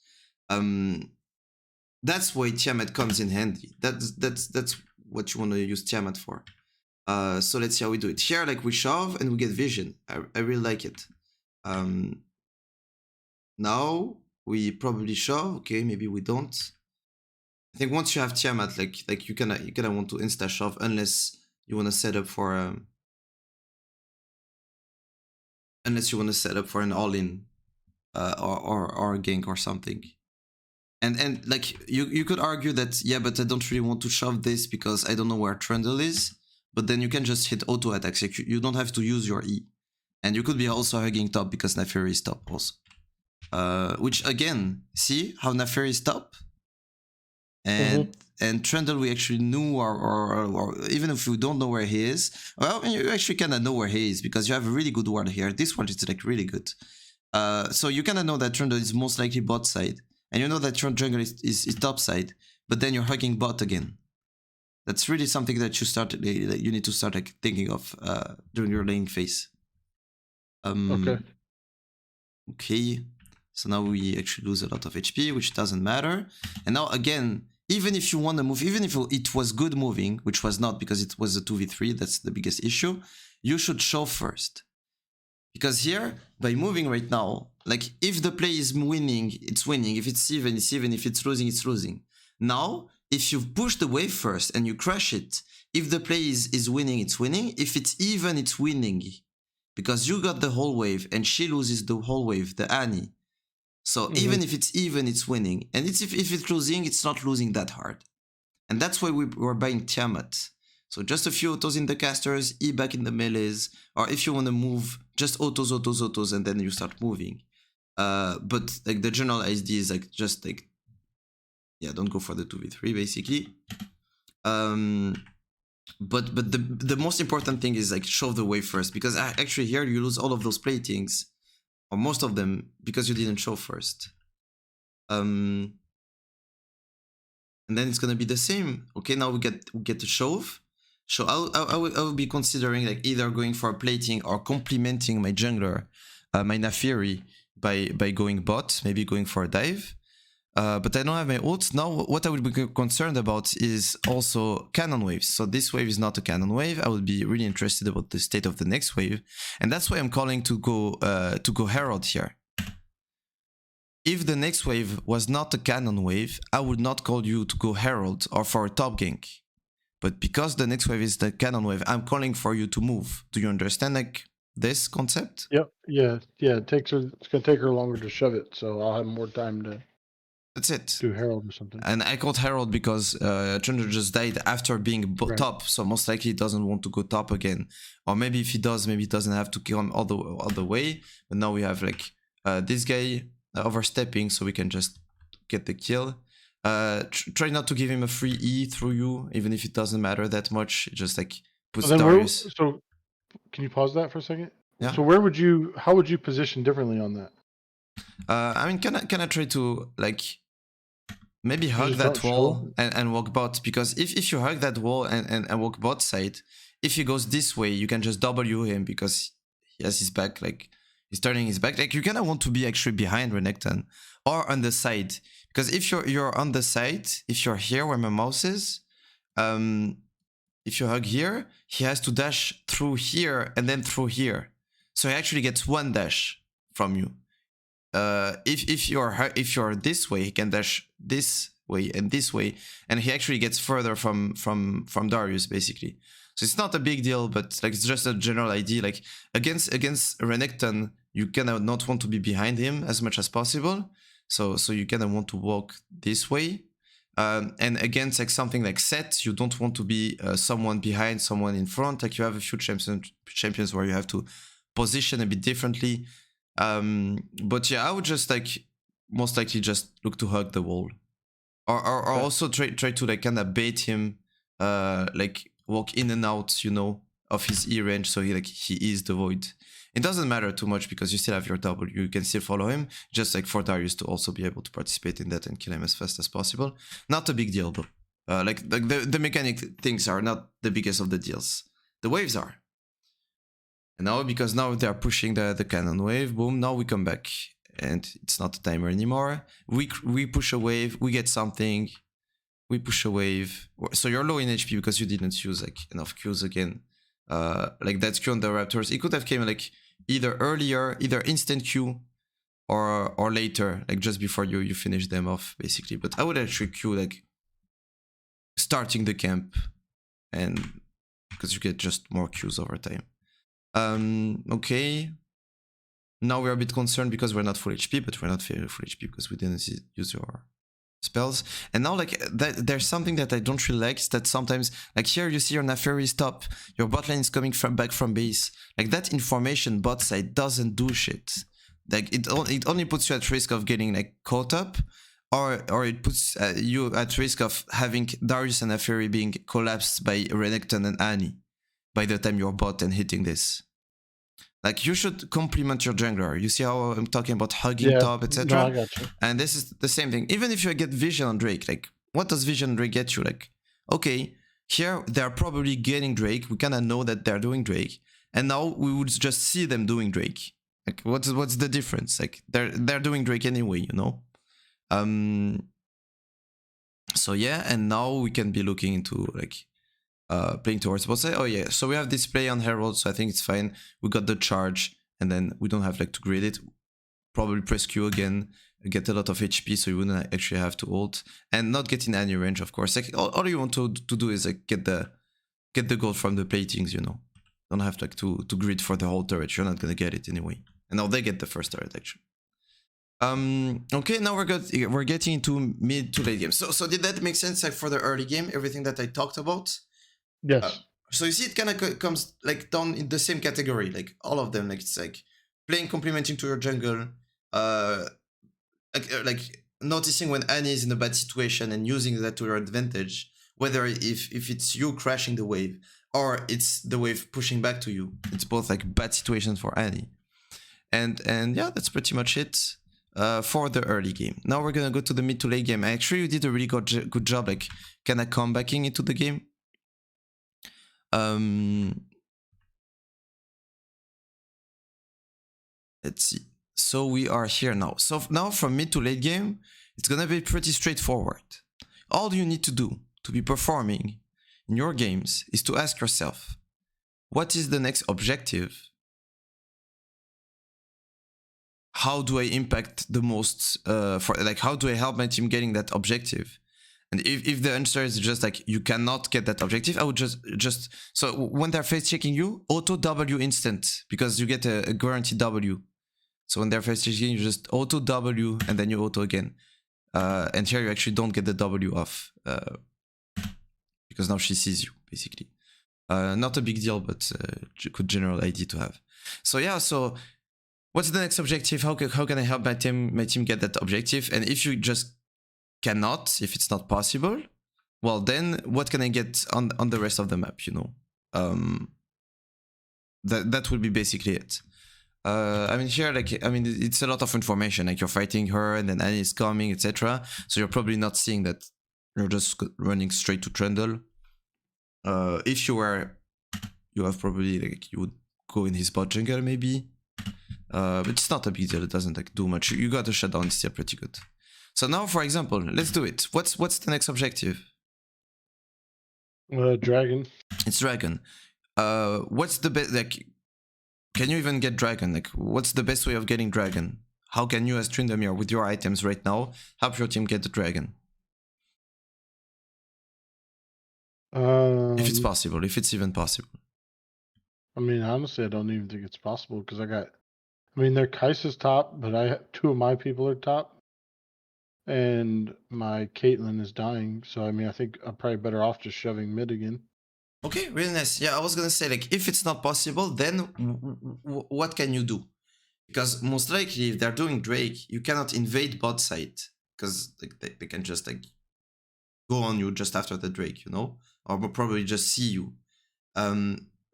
[SPEAKER 1] That's why Tiamat comes in handy. That's what you want to use Tiamat for. So let's see how we do it. Here, like, we shove and we get vision. I really like it. Now we probably shove. Okay, maybe we don't. I think once you have Tiamat, like you kinda want to insta shove unless you want to set up for an all-in or a gank or something. And like you could argue that, yeah, but I don't really want to shove this because I don't know where Trynda is. But then you can just hit auto attacks. You don't have to use your E. And you could be also hugging top because Neferi is top also. Which again, see how Neferi is top? And Trynda we actually knew, or even if we don't know where he is, well, you actually kind of know where he is because you have a really good ward here. This ward is like really good. So you kind of know that Trynda is most likely bot side. And you know that your jungle is top side. But then you're hugging bot again. That's really something that you need to start like thinking of during your laning phase. Okay. So now we actually lose a lot of HP, which doesn't matter. And now again, even if you want to move, even if it was good moving, which was not because it was a 2v3, that's the biggest issue, you should shove first. Because here, by moving right now, like, if the play is winning, it's winning. If it's even, it's even. If it's losing, it's losing. Now, if you push the wave first and you crash it, if the play is winning, it's winning. If it's even, it's winning. Because you got the whole wave and she loses the whole wave, the Annie. So even if it's even, it's winning. And if it's losing, it's not losing that hard. And that's why we're buying Tiamat. So just a few autos in the casters, E back in the melees, or if you want to move, just autos, and then you start moving. But like the general idea is like just like, yeah, don't go for the 2v3 basically. But the most important thing is like shove the wave first, because actually here you lose all of those platings, or most of them, because you didn't shove first. And then it's gonna be the same. Okay, now we get to shove. So I would be considering like either going for a plating or complementing my jungler, my Neferi, by going bot, maybe going for a dive. But I don't have my ults. Now what I would be concerned about is also cannon waves. So this wave is not a cannon wave. I would be really interested about the state of the next wave. And that's why I'm calling to go Herald here. If the next wave was not a cannon wave, I would not call you to go Herald or for a top gank. But because the next wave is the cannon wave, I'm calling for you to move. Do you understand like this concept?
[SPEAKER 2] Yep. Yeah. Yeah. It's gonna take her longer to shove it, so I'll have more time to
[SPEAKER 1] That's it.
[SPEAKER 2] do Herald or something.
[SPEAKER 1] And I called Herald because Trynda just died after being
[SPEAKER 2] Right.
[SPEAKER 1] top, so most likely he doesn't want to go top again. Or maybe if he does, maybe he doesn't have to come all the way. But now we have like this guy overstepping, so we can just get the kill. Try not to give him a free E through you, even if it doesn't matter that much. Just like puts Darius.
[SPEAKER 2] So can you pause that for a second?
[SPEAKER 1] Yeah.
[SPEAKER 2] So how would you position differently on that?
[SPEAKER 1] I mean, can I try to like maybe hug
[SPEAKER 2] just
[SPEAKER 1] that
[SPEAKER 2] don't
[SPEAKER 1] wall
[SPEAKER 2] show?
[SPEAKER 1] and walk bot? Because if you hug that wall and walk bot side, if he goes this way, you can just W him because he has his back, like he's turning his back. Like you kind of want to be actually behind Renekton or on the side, because if you're on the side, if you're here where my mouse is, if you hug here, he has to dash through here and then through here, so he actually gets one dash from you. If you're this way, he can dash this way, and he actually gets further from Darius basically. So it's not a big deal, but like it's just a general idea. Like against Renekton, you kind of not want to be behind him as much as possible. So you kind of want to walk this way. And against like something like Set, you don't want to be someone behind, someone in front. Like you have a few champions where you have to position a bit differently. But yeah, I would just like most likely just look to hug the wall, or also try to like kind of bait him, like walk in and out, you know, of his E range, so he is the void. It doesn't matter too much because you still have your W, you can still follow him, just like for Darius to also be able to participate in that and kill him as fast as possible. Not a big deal though. Like the mechanic things are not the biggest of the deals. The waves are. And now, because now they're pushing the cannon wave, boom, now we come back. And it's not a timer anymore. We push a wave, we get something, we push a wave. So you're low in HP because you didn't use like enough Qs again. Like that Q on the Raptors, it could have came like either earlier, either instant Q, or later, like just before you finish them off, basically. But I would actually Q like starting the camp, and because you get just more Qs over time. Okay. Now we're a bit concerned because we're not full HP, but we're not full HP because we didn't use your spells. And now like there's something that I don't really like, is that sometimes like here you see your Naafiri is top, your bot lane is coming back from base. Like that information bot side doesn't do shit. Like it only puts you at risk of getting like caught up, or it puts you at risk of having Darius and Naafiri being collapsed by Renekton and Annie by the time you're bot and hitting this. Like you should complement your jungler. You see how I'm talking about hugging top, etc.
[SPEAKER 2] No, I got you.
[SPEAKER 1] And this is the same thing. Even if you get vision on Drake, like what does vision on Drake get you? Like, okay, here they're probably getting Drake. We kind of know that they're doing Drake, and now we would just see them doing Drake. Like, what's the difference? Like they're doing Drake anyway, you know. So yeah, and now we can be looking into like playing towards both sides. Oh yeah, so we have this play on Herald, so I think it's fine. We got the charge, and then we don't have like to grid it. Probably press Q again, get a lot of HP, so you wouldn't actually have to ult, and not get in any range, of course. Like all you want to do is like get the gold from the platings, you know. Don't have like to grid for the whole turret. You're not gonna get it anyway. And now they get the first turret actually. Okay, now we're getting into mid to late game. So did that make sense? Like for the early game, everything that I talked about.
[SPEAKER 2] Yes.
[SPEAKER 1] So you see, it kind of comes like down in the same category, like all of them. Like it's like playing complementing to your jungle, like noticing when Annie is in a bad situation and using that to your advantage. Whether if it's you crashing the wave or it's the wave pushing back to you, it's both like bad situations for Annie. And yeah, that's pretty much it for the early game. Now we're gonna go to the mid to late game. Actually, you did a really good job, like kind of comebacking into the game. Let's see. So we are here now. So now from mid to late game, it's gonna be pretty straightforward. All you need to do to be performing in your games is to ask yourself, what is the next objective? How do I impact the most? How do I help my team getting that objective? And if the answer is just like you cannot get that objective, I would just so when they're face checking you, auto W instant, because you get a guaranteed W. So when they're face checking, you just auto W and then you auto again. And here you actually don't get the W off because now she sees you basically. Not a big deal, but good general idea to have. So yeah, so what's the next objective? How can I help my team get that objective? And if you just cannot, if it's not possible, well then what can I get on the rest of the map, you know? That would be basically it. I mean here, like, I mean it's a lot of information, like you're fighting her and then Annie is coming, etc. So you're probably not seeing that you're just running straight to Trynda. If you were, you have probably, like, you would go in his bot jungle maybe. But it's not a big deal, it doesn't like do much. You got a shutdown, it's still pretty good. So now, for example, let's do it. What's the next objective?
[SPEAKER 2] Dragon.
[SPEAKER 1] It's dragon. What's the best, like, can you even get dragon? Like, what's the best way of getting dragon? How can you as Tryndamere with your items right now help your team get the dragon? If it's possible, if it's even possible.
[SPEAKER 2] I mean, honestly, I don't even think it's possible because I mean, their Kai'Sa's top, but two of my people are top, and my Caitlyn is dying. So I mean, I think I'm probably better off just shoving mid again.
[SPEAKER 1] Okay, really nice. Yeah, I was gonna say, like, if it's not possible, then what can you do? Because most likely, if they're doing Drake, you cannot invade bot side because like they can just like go on you just after the Drake, you know, or probably just see you.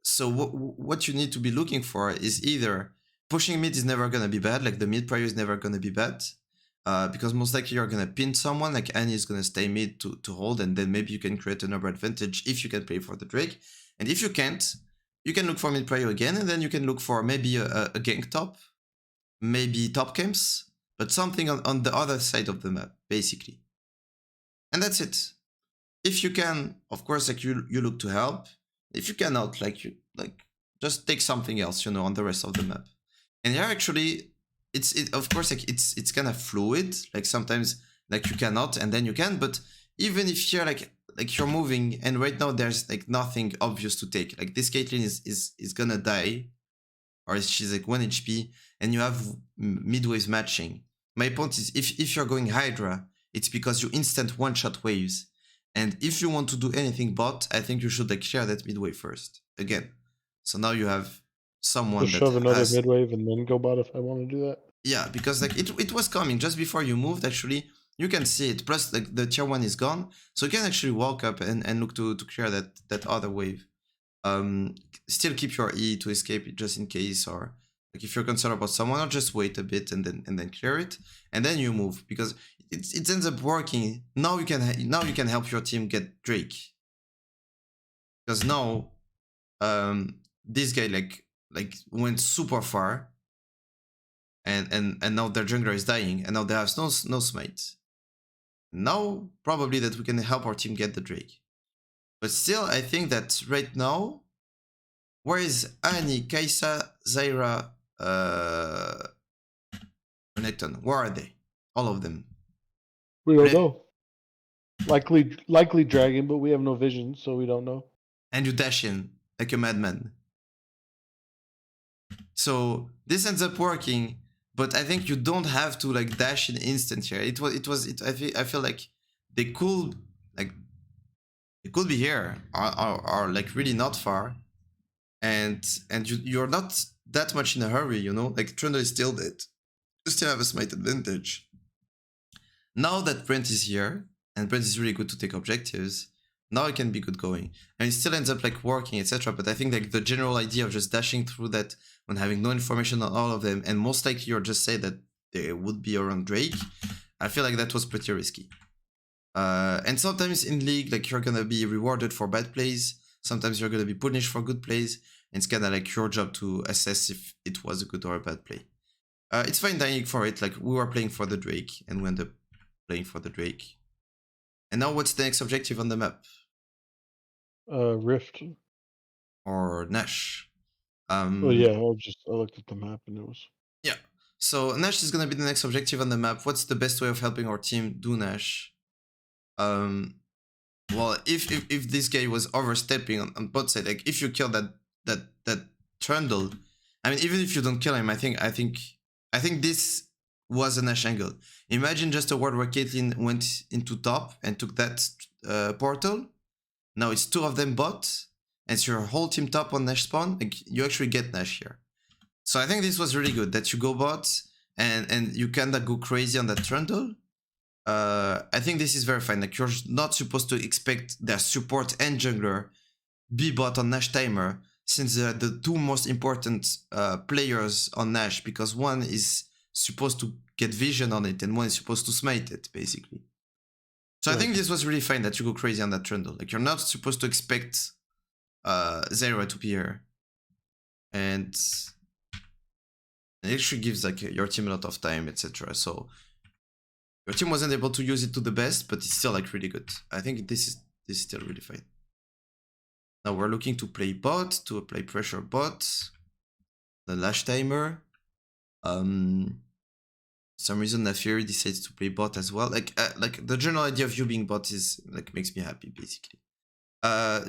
[SPEAKER 1] So what you need to be looking for is either pushing mid is never gonna be bad, like the mid prio is never gonna be bad, because most likely you're gonna pin someone, like Annie is gonna stay mid to hold, and then maybe you can create another advantage if you can play for the Drake. And if you can't, you can look for mid prio again, and then you can look for maybe a gank top, maybe top camps, but something on the other side of the map, basically. And that's it. If you can, of course, like you look to help. If you cannot, like you just take something else, you know, on the rest of the map. And here actually, of course, like it's kind of fluid. Like sometimes like you cannot and then you can, but even if you're like you're moving and right now there's like nothing obvious to take. Like this Caitlyn is gonna die, or she's like 1 HP, and you have mid-waves matching. My point is, if you're going Hydra, it's because you instant one-shot waves. And if you want to do anything bot, I think you should like share that mid-wave first. Again. So now you have someone
[SPEAKER 2] Just
[SPEAKER 1] that
[SPEAKER 2] shove another
[SPEAKER 1] has...
[SPEAKER 2] mid-wave and then go bot if I want to do that.
[SPEAKER 1] Yeah, because like it was coming just before you moved, actually. You can see it. Plus like the tier 1 is gone. So you can actually walk up and look to clear that other wave. Still keep your E to escape it just in case, or like if you're concerned about someone, or just wait a bit and then clear it, and then you move, because it ends up working. Now you can help your team get Drake, because now this guy like went super far, and now their jungler is dying, and now they have no smite. Now probably that we can help our team get the Drake, but still I think that right now, where is Annie, Kai'Sa, Zyra, Renekton? Where are they? All of them.
[SPEAKER 2] We don't know. Likely dragon, but we have no vision, so we don't know.
[SPEAKER 1] And you dash in like a madman. So this ends up working, but I think you don't have to like dash in instant here. I feel like they could be here, or like really not far, and you're not that much in a hurry, you know. Like Trynda is still dead. You still have a smite advantage. Now that Brent is here, and Brent is really good to take objectives, now it can be good going. And it still ends up like working, etc. But I think like the general idea of just dashing through that when having no information on all of them, and most likely you're just say that they would be around Drake, I feel like that was pretty risky. And sometimes in League, like you're gonna be rewarded for bad plays, sometimes you're gonna be punished for good plays, and it's kinda like your job to assess if it was a good or a bad play. It's fine dying for it, like we were playing for the Drake, and we ended up playing for the Drake. And now what's the next objective on the map?
[SPEAKER 2] Rift.
[SPEAKER 1] Or Nash.
[SPEAKER 2] Well, yeah, I looked at the map and it was...
[SPEAKER 1] Yeah. So Nash is gonna be the next objective on the map. What's the best way of helping our team do Nash? Well, if this guy was overstepping on bot side, like if you kill that Trundle, I mean, even if you don't kill him, I think this was a Nash angle. Imagine just a world where Caitlyn went into top and took that portal. Now it's two of them bot, and it's your whole team top on Nash spawn. Like, you actually get Nash here. So I think this was really good that you go bot and you kinda go crazy on that Trundle. I think this is very fine. Like, you're not supposed to expect their support and jungler be bot on Nash timer, since they're the two most important players on Nash, because one is supposed to get vision on it and one is supposed to smite it, basically. So I think this was really fine that you go crazy on that Trundle. Like, you're not supposed to expect Zera to be here. And it actually gives like your team a lot of time, etc. So your team wasn't able to use it to the best, but it's still like really good. I think this is still really fine. Now we're looking to play bot, to apply pressure bot, the Lash timer. Some reason Nafiri decides to play bot as well. Like the general idea of you being bot is like makes me happy, basically.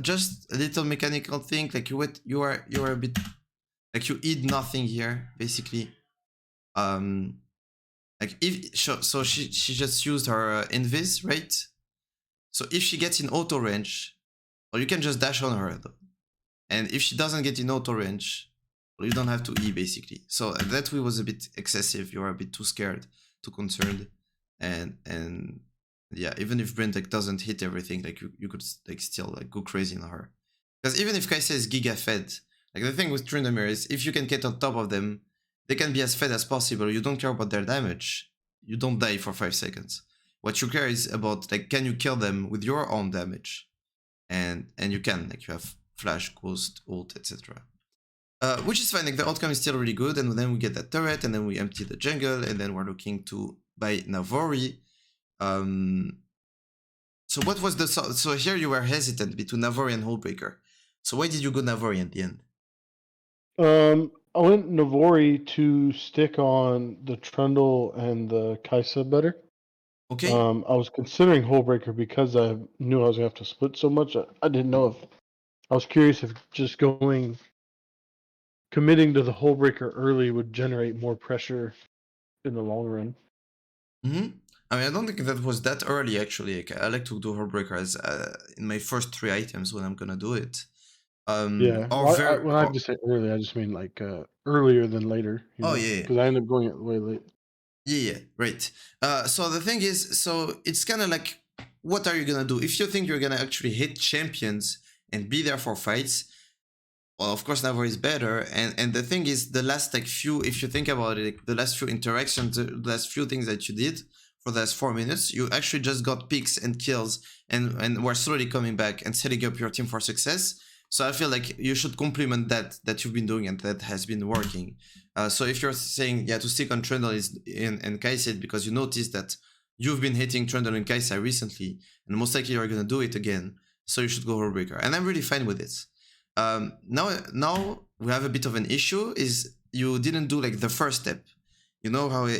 [SPEAKER 1] Just a little mechanical thing, like you are a bit like you eat nothing here, basically. Like if so she just used her invis, right? So if she gets in auto range, well, you can just dash on her though. And if she doesn't get in auto range, well, you don't have to E, basically. So that way was a bit excessive. You are a bit too scared, too concerned, and yeah, even if Brent like doesn't hit everything, like you could like still like go crazy on her. Because even if Kai'Sa is giga fed, like the thing with Tryndamere is if you can get on top of them, they can be as fed as possible. You don't care about their damage. You don't die for 5 seconds. What you care is about like, can you kill them with your own damage? And you can, like, you have flash, ghost, ult, etc. Which is fine, like the outcome is still really good, and then we get that turret, and then we empty the jungle, and then we're looking to buy Navori. So what was the... So here you were hesitant between Navori and Hullbreaker. So why did you go Navori at the end?
[SPEAKER 2] I went Navori to stick on the Trundle and the Kai'Sa better.
[SPEAKER 1] Okay.
[SPEAKER 2] I was considering Hullbreaker because I knew I was gonna have to split so much. I didn't know if... I was curious if just committing to the Hullbreaker early would generate more pressure in the long run.
[SPEAKER 1] I mean, I don't think that was that early, actually. Like, I like to do Hullbreaker as in my first 3 items when I'm gonna do it.
[SPEAKER 2] Yeah, when I just say early, I just mean like earlier than later.
[SPEAKER 1] Yeah.
[SPEAKER 2] Because I ended up going it way late.
[SPEAKER 1] Yeah, right. So the thing is, so it's kind of like, what are you gonna do? If you think you're gonna actually hit champions and be there for fights, well, of course, Navor is better. And the thing is, the last like few, if you think about it, like, the last few interactions, the last few things that you did for the last 4 minutes, you actually just got picks and kills, and we're slowly coming back and setting up your team for success. So I feel like you should compliment that you've been doing and that has been working. So if you're saying, yeah, to stick on Trundle and Kai'Sa because you noticed that you've been hitting Trundle and Kai'Sa recently, and most likely you're gonna do it again, so you should go Hullbreaker. And I'm really fine with it. Now we have a bit of an issue, is you didn't do like the first step. You know how I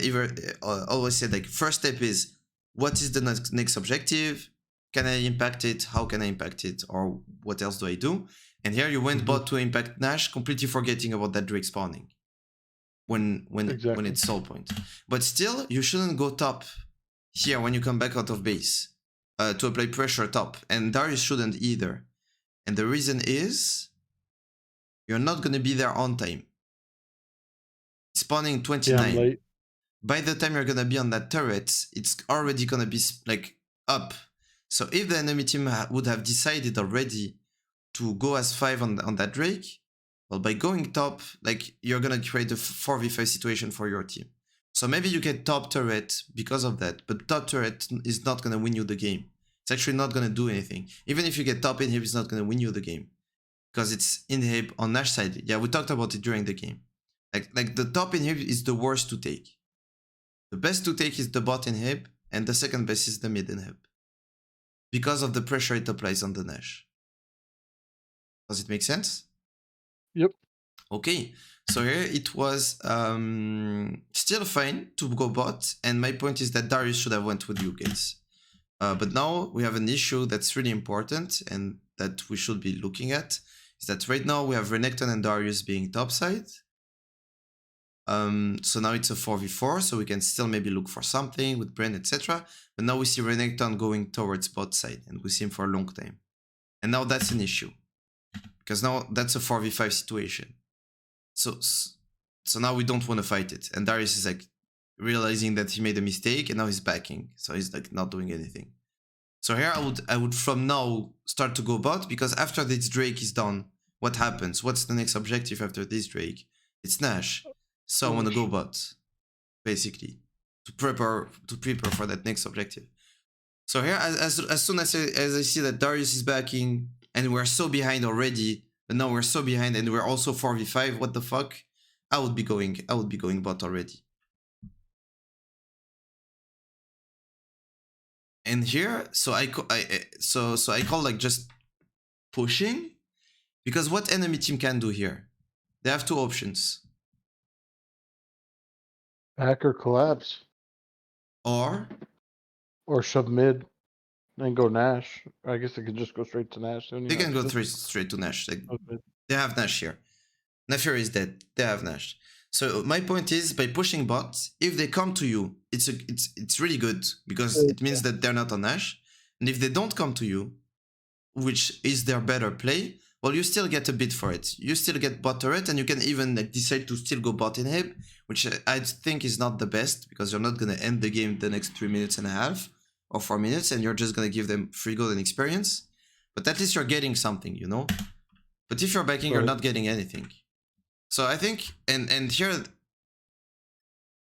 [SPEAKER 1] always said, like, first step is, what is the next objective? Can I impact it? How can I impact it? Or what else do I do? And here you went bot to impact Nash, completely forgetting about that Drake spawning when it's soul point. But still, you shouldn't go top here when you come back out of base to apply pressure top, and Darius shouldn't either. And the reason is, you're not going to be there on time. Spawning 29.
[SPEAKER 2] Yeah, late.
[SPEAKER 1] By the time you're going to be on that turret, it's already going to be like up. So if the enemy team would have decided already to go as 5 on that Drake, well, by going top, like, you're going to create a 4v5 situation for your team. So maybe you get top turret because of that, but top turret is not going to win you the game. It's actually not going to do anything. Even if you get top inhib, it's not going to win you the game, because it's inhib on Nash side. Yeah, we talked about it during the game. Like the top inhib is the worst to take. The best to take is the bot inhib, and the second best is the mid inhib, because of the pressure it applies on the Nash. Does it make sense?
[SPEAKER 2] Yep.
[SPEAKER 1] Okay, so here it was still fine to go bot, and my point is that Darius should have went with you guys. But now we have an issue that's really important and that we should be looking at, is that right now we have Renekton and Darius being topside. So now it's a 4v4, so we can still maybe look for something with Brand, etc. But now we see Renekton going towards bot side, and we see him for a long time. And now that's an issue, because now that's a 4v5 situation. So now we don't want to fight it. And Darius is like realizing that he made a mistake, and now he's backing. So he's like not doing anything. So here I would from now start to go bot, because after this Drake is done, what happens? What's the next objective after this Drake? It's Nash. So I want to go bot, basically, to prepare for that next objective. So here, as soon as I see that Darius is backing, and we're so behind already, but now we're so behind, and we're also 4v5. What the fuck? I would be going bot already. And here, so I call like just pushing, because what enemy team can do here? They have two options.
[SPEAKER 2] Back or collapse.
[SPEAKER 1] Or
[SPEAKER 2] shove mid and go Nash. I guess they could just go straight to Nash.
[SPEAKER 1] They can go straight to Nash. Like, they have Nash here. Nafier is dead. They have Nash. So my point is, by pushing bots, if they come to you, it's really good, because it means that they're not on Nash. And if they don't come to you, which is their better play, well, you still get a bit for it. You still get bot turret, and you can even like decide to still go bot inhib, which I think is not the best, because you're not going to end the game the next 3 minutes and a half or 4 minutes, and you're just going to give them free gold and experience. But at least you're getting something, you know? But if you're backing, you're not getting anything. So I think, and here,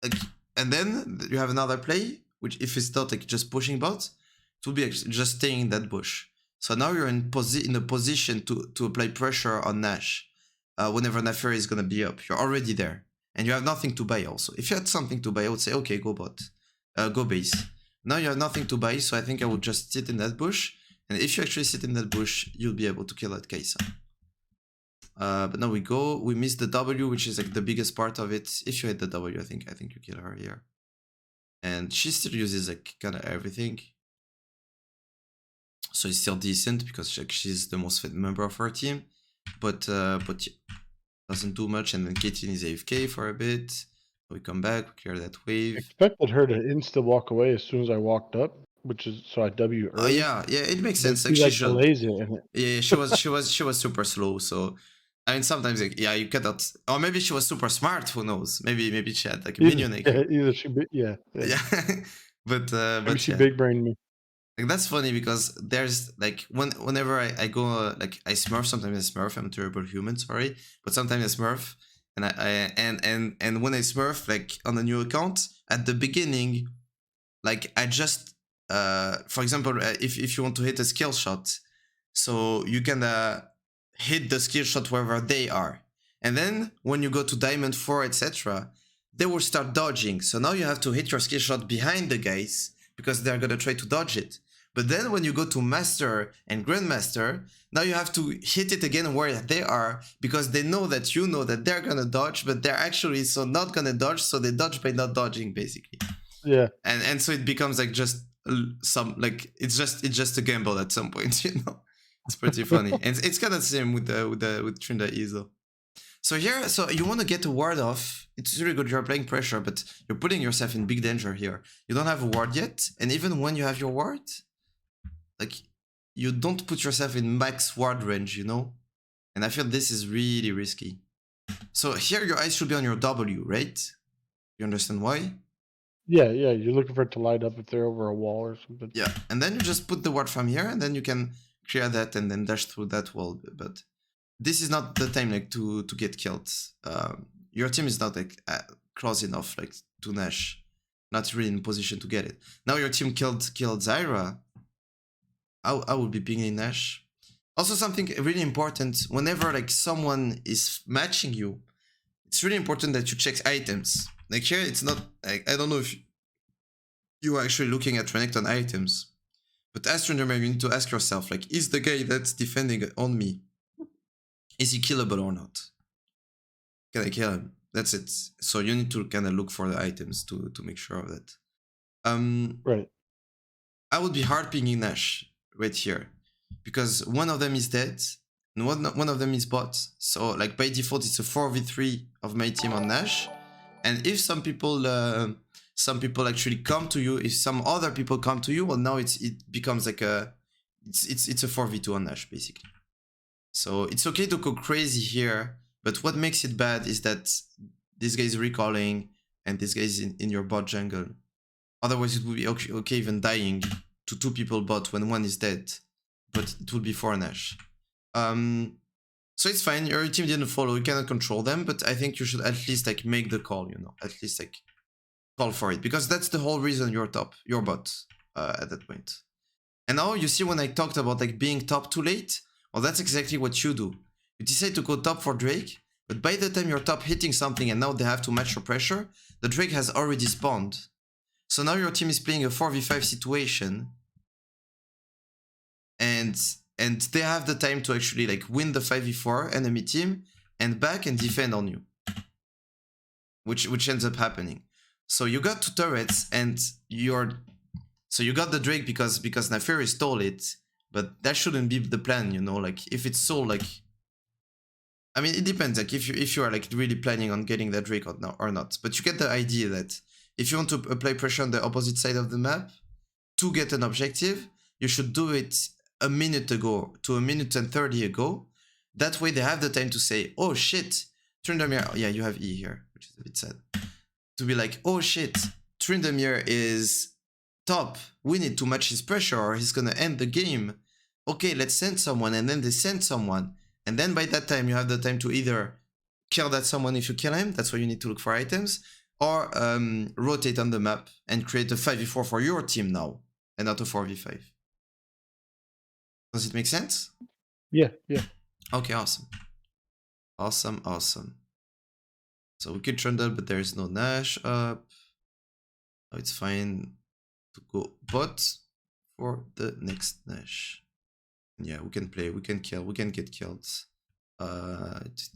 [SPEAKER 1] like, and then you have another play, which if it's not like just pushing bots, it will be just staying in that bush. So now you're in a position to apply pressure on Nash whenever Nafier is going to be up. You're already there. And you have nothing to buy also. If you had something to buy, I would say, okay, go bot. Go base. Now you have nothing to buy, so I think I would just sit in that bush. And if you actually sit in that bush, you'll be able to kill that Kai'Sa. But now we miss the W, which is like the biggest part of it. If you hit the W, I think you kill her here. And she still uses like kind of everything. So it's still decent, because she's the most fit member of her team. But doesn't do much, and then Caitlyn is AFK for a bit. We come back, we clear that wave.
[SPEAKER 2] I expected her to insta walk away as soon as I walked up, which is so I W early.
[SPEAKER 1] Yeah, it makes sense.
[SPEAKER 2] Like she delays it.
[SPEAKER 1] Yeah, she was super slow. So I mean, sometimes like, yeah, you cannot, or maybe she was super smart. Who knows? Maybe she had like a minion.
[SPEAKER 2] Either she, yeah.
[SPEAKER 1] But
[SPEAKER 2] maybe she big brained me.
[SPEAKER 1] Like, that's funny, because there's like whenever I go like I smurf, sometimes I smurf. I'm a terrible human, sorry, but sometimes I smurf, and when I smurf like on a new account at the beginning, like I just for example, if you want to hit a skill shot, so you can hit the skill shot wherever they are, and then when you go to Diamond 4, etc., they will start dodging. So now you have to hit your skill shot behind the guys, because they're gonna try to dodge it. But then when you go to Master and Grandmaster, now you have to hit it again where they are, because they know that you know that they're gonna dodge, but they're actually so not gonna dodge, so they dodge by not dodging, basically.
[SPEAKER 2] Yeah.
[SPEAKER 1] And so it becomes like just some, like, it's just a gamble at some point, you know. It's pretty funny. And it's kind of the same with Trynda ESO. So here, so you want to get a ward off. It's really good. You're applying pressure, but you're putting yourself in big danger here. You don't have a ward yet, and even when you have your ward, like, you don't put yourself in max ward range, you know? And I feel this is really risky. So here your eyes should be on your W, right? You understand why?
[SPEAKER 2] Yeah, you're looking for it to light up if they're over a wall or something.
[SPEAKER 1] Yeah, and then you just put the ward from here, and then you can clear that and then dash through that wall. But this is not the time like to get killed. Your team is not like close enough like to Nash, not really in position to get it. Now your team killed Zyra. I would be pinging Nash. Also, something really important, whenever like someone is matching you, it's really important that you check items. Like here, it's not like, I don't know if you are actually looking at Renekton items, but as Tryndamere, you need to ask yourself, like, is the guy that's defending on me, is he killable or not? Can I kill him? That's it. So you need to kind of look for the items to make sure of that.
[SPEAKER 2] Right.
[SPEAKER 1] I would be hard pinging Nash right here, because one of them is dead and one of them is bot. So like by default, it's a 4v3 of my team on Nash. And if some people actually come to you, if some other people come to you, well, now it becomes like it's a 4v2 on Nash basically. So it's okay to go crazy here, but what makes it bad is that this guy is recalling and this guy is in your bot jungle. Otherwise, it would be okay even dying to 2 people bot when 1 is dead, but it would be for Nash. So it's fine. Your team didn't follow. You cannot control them, but I think you should at least like make the call. You know, at least like call for it, because that's the whole reason you're top, your bot at that point. And now you see when I talked about like being top too late. Well, that's exactly what you do. You decide to go top for Drake, but by the time you're top hitting something and now they have to match your pressure, the Drake has already spawned. So now your team is playing a 4v5 situation, and they have the time to actually like win the 5v4 enemy team and back and defend on you, which ends up happening. So you got 2 turrets and so you got the Drake because Neferi stole it, but that shouldn't be the plan, you know. Like if it's so like, I mean, it depends. Like if you are like really planning on getting that Drake or not, but you get the idea that if you want to apply pressure on the opposite side of the map to get an objective, you should do it a minute ago to a minute and 30 ago. That way they have the time to say, oh shit, Tryndamere, yeah, you have E here, which is a bit sad. To be like, oh shit, Tryndamere is top. We need to match his pressure or he's gonna end the game. Okay, let's send someone, and then they send someone. And then by that time, you have the time to either kill that someone if you kill him, that's why you need to look for items, or rotate on the map and create a 5v4 for your team now, and not a 4v5. Does it make sense?
[SPEAKER 2] Yeah, yeah.
[SPEAKER 1] Okay, awesome. Awesome. So we could Trynda, but there is no Nash up. Oh, it's fine to go bot for the next Nash. Yeah, we can play, we can kill, we can get killed. It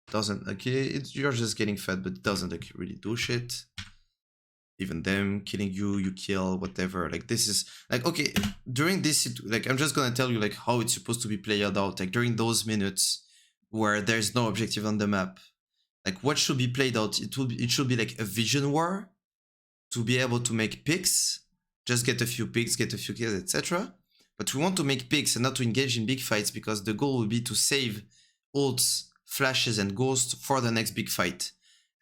[SPEAKER 1] doesn't, okay, you're just getting fed, but it doesn't like really do shit. Even them killing you, you kill, whatever. Like this is like, okay, during this, like I'm just gonna tell you like how it's supposed to be played out. Like during those minutes where there's no objective on the map, like what should be played out? It should be like a vision war to be able to make picks, just get a few picks, get a few kills, etc. But we want to make picks and not to engage in big fights, because the goal will be to save ults, flashes, and ghosts for the next big fight.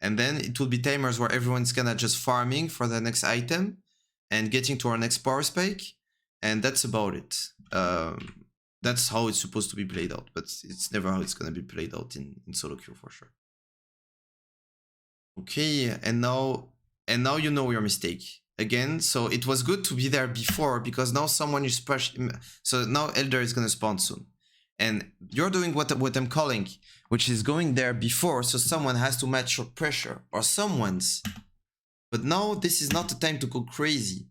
[SPEAKER 1] And then it will be timers where everyone's kinda just farming for the next item and getting to our next power spike. And that's about it. That's how it's supposed to be played out, but it's never how it's gonna be played out in solo queue for sure. Okay, and now you know your mistake. Again, so it was good to be there before, because now someone is pushing. So now Elder is gonna spawn soon, and you're doing what I'm calling, which is going there before, so someone has to match your pressure, or someone's. But now this is not the time to go crazy.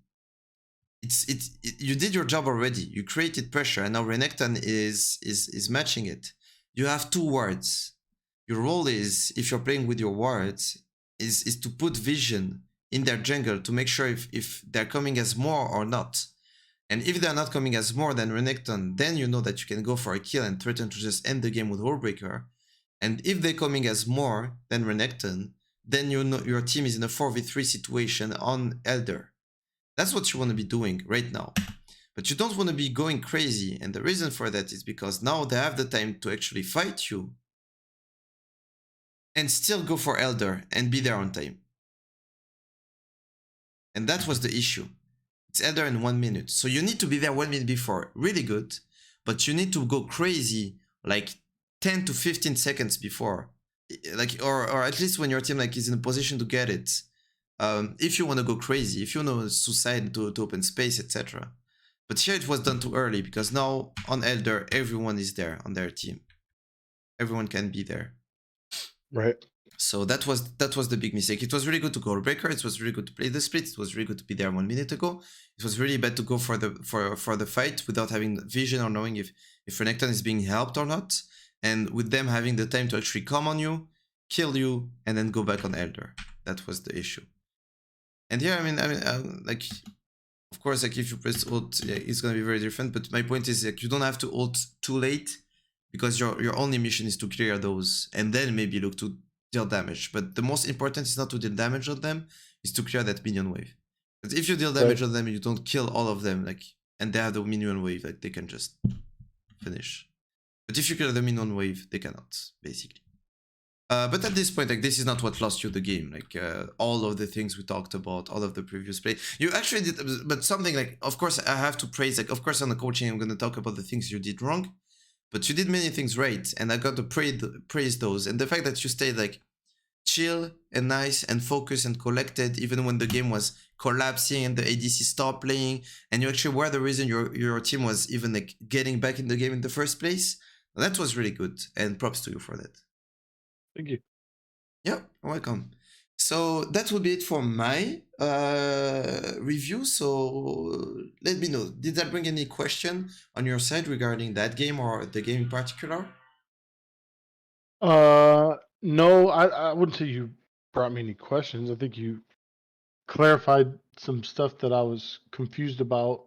[SPEAKER 1] You did your job already. You created pressure, and now Renekton is matching it. You have 2 wards. Your role is, if you're playing with your wards, is to put vision in their jungle to make sure if they're coming as more or not. And if they're not coming as more than Renekton, then you know that you can go for a kill and threaten to just end the game with Wallbreaker. And if they're coming as more than Renekton, then you know your team is in a 4v3 situation on Elder. That's what you want to be doing right now. But you don't want to be going crazy, and the reason for that is because now they have the time to actually fight you and still go for Elder and be there on time. And that was the issue. It's Elder in 1 minute. So you need to be there 1 minute before. Really good. But you need to go crazy like 10 to 15 seconds before. Like, or at least when your team like is in a position to get it. If you want to go crazy, if you know suicide to open space, etc. But here it was done too early, because now on Elder, everyone is there on their team. Everyone can be there.
[SPEAKER 2] Right.
[SPEAKER 1] So that was the big mistake. It was really good to go Breaker. It was really good to play the split. It was really good to be there 1 minute ago. It was really bad to go for the fight without having vision or knowing if Renekton is being helped or not, and with them having the time to actually come on you, kill you, and then go back on Elder. That was the issue. And here, I mean, like Of course, like if you press ult, yeah, it's gonna be very different. But my point is like you don't have to ult too late because your only mission is to clear those and then maybe look to deal damage. But the most important is not to deal damage on them, is to clear that minion wave. But if you deal damage on them and you don't kill all of them, like and they have the minion wave, like they can just finish. But if you clear the minion wave, they cannot, basically. But at this point, like this is not what lost you the game. Like all of the things we talked about, all of the previous play, you actually did. But something like, of course, I have to praise. Like, of course, on the coaching, I'm gonna talk about the things you did wrong, but you did many things right, and I got to praise those. And the fact that you stayed like chill and nice and focused and collected, even when the game was collapsing and the ADC stopped playing, and you actually were the reason your team was even like getting back in the game in the first place. That was really good, and props to you for that.
[SPEAKER 2] Thank you.
[SPEAKER 1] Yeah, welcome. So that will be it for my review. So let me know, did that bring any question on your side regarding that game or the game in particular?
[SPEAKER 2] No, I wouldn't say you brought me any questions. I think you clarified some stuff that I was confused about.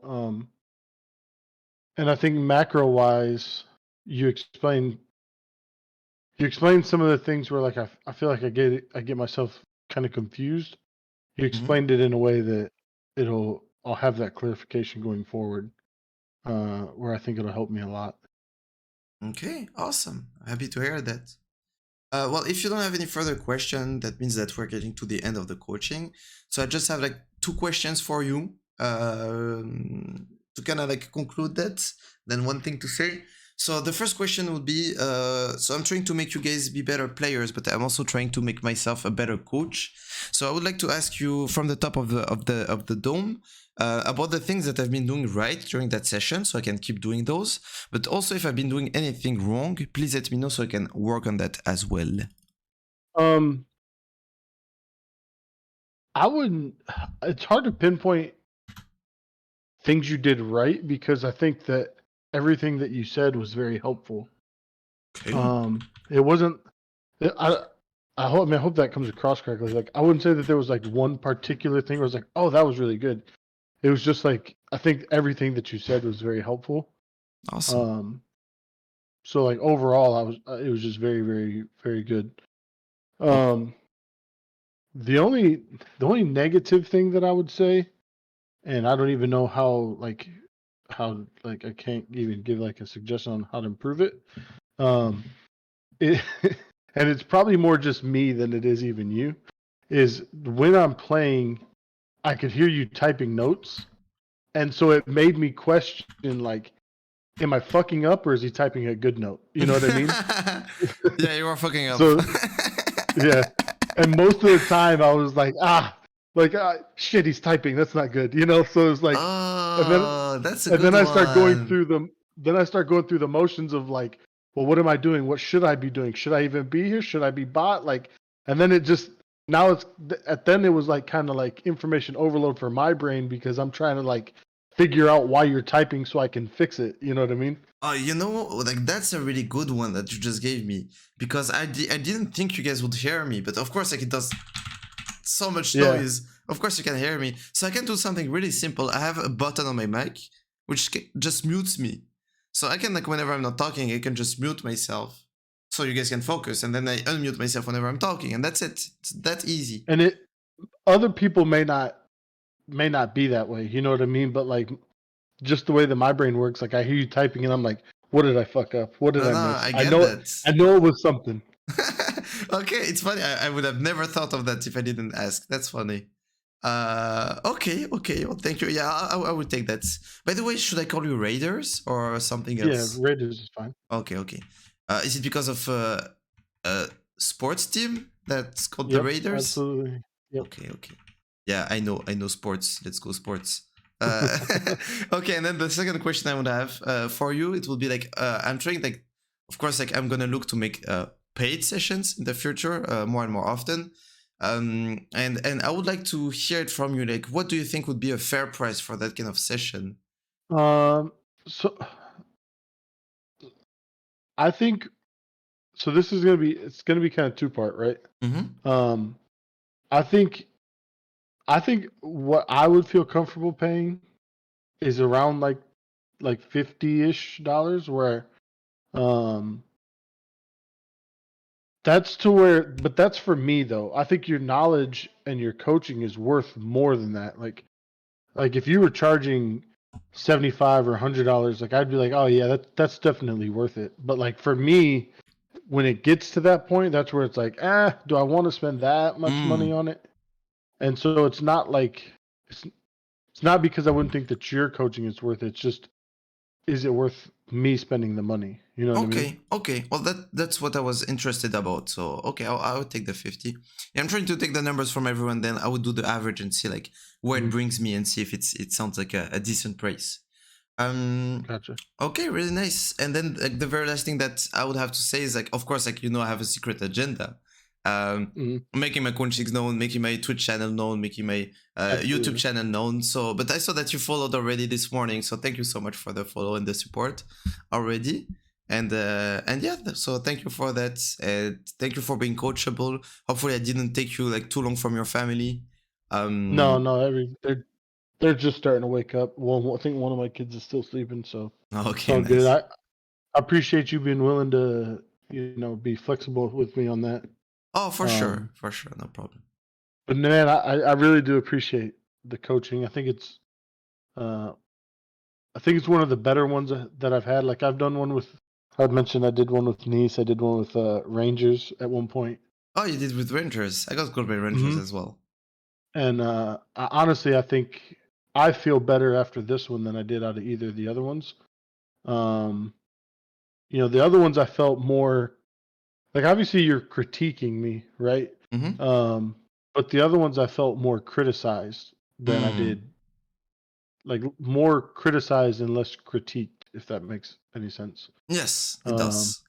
[SPEAKER 2] And I think macro wise, you explained some of the things where like I feel like I get myself kind of confused. You explained it in a way that I'll have that clarification going forward, where I think it'll help me a lot.
[SPEAKER 1] Okay, awesome. Happy to hear that. Well, if you don't have any further question, that means that we're getting to the end of the coaching. So I just have like 2 questions for you to kind of like conclude that. Then one thing to say. So the first question would be, so I'm trying to make you guys be better players, but I'm also trying to make myself a better coach. So I would like to ask you from the top of the dome about the things that I've been doing right during that session, so I can keep doing those. But also, if I've been doing anything wrong, please let me know so I can work on that as well.
[SPEAKER 2] I wouldn't. It's hard to pinpoint things you did right because I think that everything that you said was very helpful.
[SPEAKER 1] Okay.
[SPEAKER 2] It wasn't. I hope that comes across correctly. Like, I wouldn't say that there was like one particular thing where I was like, oh, that was really good. It was just like, I think everything that you said was very helpful.
[SPEAKER 1] Awesome.
[SPEAKER 2] So like overall, it was just very, very, very good.
[SPEAKER 1] Okay.
[SPEAKER 2] The only negative thing that I would say, and I don't even know how I can't even give like a suggestion on how to improve it. It and it's probably more just me than it is even you, is when I'm playing, I could hear you typing notes. And so it made me question, like, am I fucking up or is he typing a good note? You know what I mean?
[SPEAKER 1] Yeah, you are fucking up.
[SPEAKER 2] So, yeah. And most of the time I was like, shit, he's typing. That's not good. You know? So it's like,
[SPEAKER 1] Oh, that's a
[SPEAKER 2] and
[SPEAKER 1] good
[SPEAKER 2] then I start going
[SPEAKER 1] one.
[SPEAKER 2] through the motions of like, well, what am I doing? What should I be doing? Should I even be here? Should I be bot? Like, and then it was like kind of like information overload for my brain because I'm trying to like figure out why you're typing so I can fix it. You know what I mean?
[SPEAKER 1] Oh, you know, like that's a really good one that you just gave me, because I didn't think you guys would hear me, but of course, like it does so much noise. Of course you can hear me. So I can do something really simple. I have a button on my mic which just mutes me. So I can, like, whenever I'm not talking, I can just mute myself so you guys can focus, and then I unmute myself whenever I'm talking, and that's it. It's that easy.
[SPEAKER 2] And other people may not be that way. You know what I mean? But like, just the way that my brain works, like I hear you typing and I'm like, what did I fuck up? What did
[SPEAKER 1] No,
[SPEAKER 2] I
[SPEAKER 1] no,
[SPEAKER 2] miss?
[SPEAKER 1] I
[SPEAKER 2] I
[SPEAKER 1] get
[SPEAKER 2] know
[SPEAKER 1] that.
[SPEAKER 2] it was something.
[SPEAKER 1] Okay, it's funny. I would have never thought of that if I didn't ask. That's funny. Okay. Well, thank you. Yeah, I would take that. By the way, should I call you Raiders or something else?
[SPEAKER 2] Yeah, Raiders is fine.
[SPEAKER 1] Okay. Is it because of a sports team that's called the
[SPEAKER 2] Yep,
[SPEAKER 1] Raiders?
[SPEAKER 2] absolutely. Yep.
[SPEAKER 1] Okay. Yeah, I know sports. Let's go sports. Okay, and then the second question I would have for you, it will be like, I'm trying, like, of course, like I'm gonna look to make paid sessions in the future more and more often. And I would like to hear it from you. Like, what do you think would be a fair price for that kind of session?
[SPEAKER 2] So I think this is it's gonna be kind of 2-part, right?
[SPEAKER 1] Mm-hmm.
[SPEAKER 2] I think what I would feel comfortable paying is around like $50-ish, where um that's to where, but that's for me though. I think your knowledge and your coaching is worth more than that. Like if you were charging 75 or $100, like I'd be like, oh yeah, that's definitely worth it. But like for me, when it gets to that point, that's where it's like, do I want to spend that much money
[SPEAKER 1] Mm.
[SPEAKER 2] on it? And so it's not like it's not because I wouldn't think that your coaching is worth it. It's just, is it worth me spending the money? You know what I mean?
[SPEAKER 1] Okay. Well, that's what I was interested about. So okay, I would take the 50. Yeah, I'm trying to take the numbers from everyone. Then I would do the average and see like where it
[SPEAKER 2] Mhm.
[SPEAKER 1] brings me and see if it sounds like a decent price.
[SPEAKER 2] Gotcha.
[SPEAKER 1] Okay, really nice. And then like the very last thing that I would have to say is like, of course, like I have a secret agenda.
[SPEAKER 2] Mhm.
[SPEAKER 1] Making my coachings known, making my Twitch channel known, making my YouTube
[SPEAKER 2] Absolutely.
[SPEAKER 1] channel known. So, but I saw that you followed already this morning. So thank you so much for the follow and the support already. And yeah, so thank you for that. Thank you for being coachable. Hopefully, I didn't take you like too long from your family.
[SPEAKER 2] No,
[SPEAKER 1] Um,
[SPEAKER 2] no, they're just starting to wake up. Well, I think one of my kids is still sleeping, so it's
[SPEAKER 1] okay,
[SPEAKER 2] all good.
[SPEAKER 1] nice.
[SPEAKER 2] I appreciate you being willing to, be flexible with me on that.
[SPEAKER 1] Oh,
[SPEAKER 2] Um,
[SPEAKER 1] for sure, no problem.
[SPEAKER 2] but man, I really do appreciate the coaching. Uh, I think it's one of the better ones that I've had. Like I've done one with, I'd mentioned I did one with Nice. I did one with Rangers at one point.
[SPEAKER 1] Oh, you did with Rangers. I got called by Rangers
[SPEAKER 2] Mm-hmm.
[SPEAKER 1] as well.
[SPEAKER 2] And honestly, I think I feel better after this one than I did out of either of the other ones. Um, the other ones I felt more like, obviously you're critiquing me, right?
[SPEAKER 1] Mm-hmm.
[SPEAKER 2] Um, but the other ones I felt more criticized than I
[SPEAKER 1] Mm.
[SPEAKER 2] did, like more criticized and less critiqued, if that makes any sense.
[SPEAKER 1] Yes, it
[SPEAKER 2] Um,
[SPEAKER 1] does.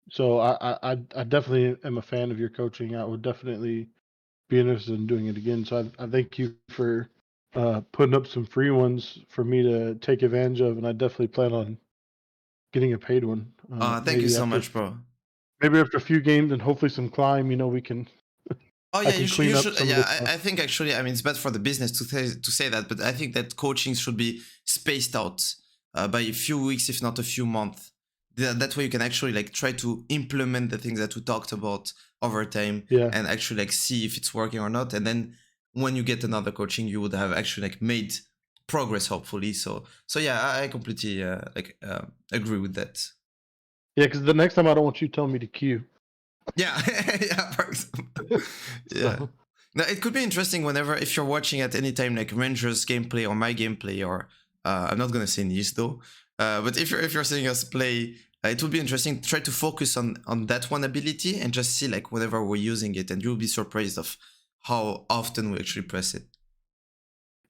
[SPEAKER 2] so I definitely am a fan of your coaching. I would definitely be interested in doing it again. So I thank you for putting up some free ones for me to take advantage of, and I definitely plan on getting a paid one.
[SPEAKER 1] Thank you so much, bro.
[SPEAKER 2] Maybe after a few games and hopefully some climb, we can
[SPEAKER 1] Oh
[SPEAKER 2] I
[SPEAKER 1] yeah,
[SPEAKER 2] can
[SPEAKER 1] you
[SPEAKER 2] clean up
[SPEAKER 1] should.
[SPEAKER 2] some of this
[SPEAKER 1] Yeah,
[SPEAKER 2] stuff.
[SPEAKER 1] I think actually, I mean, it's bad for the business to say that, but I think that coaching should be spaced out by a few weeks, if not a few months. That way, you can actually like try to implement the things that we talked about over time,
[SPEAKER 2] Yeah.
[SPEAKER 1] and actually like see if it's working or not. And then when you get another coaching, you would have actually like made progress, hopefully. So yeah, I completely agree with that.
[SPEAKER 2] Yeah, because the next time I don't want you telling me to queue.
[SPEAKER 1] Yeah, yeah, for example. Yeah.
[SPEAKER 2] So
[SPEAKER 1] Now it could be interesting whenever if you're watching at any time like Rangers gameplay or my gameplay or I'm not gonna say Nice though, but if you're seeing us play, it would be interesting to try to focus on that one ability and just see like whenever we're using it, and you'll be surprised of how often we actually press it.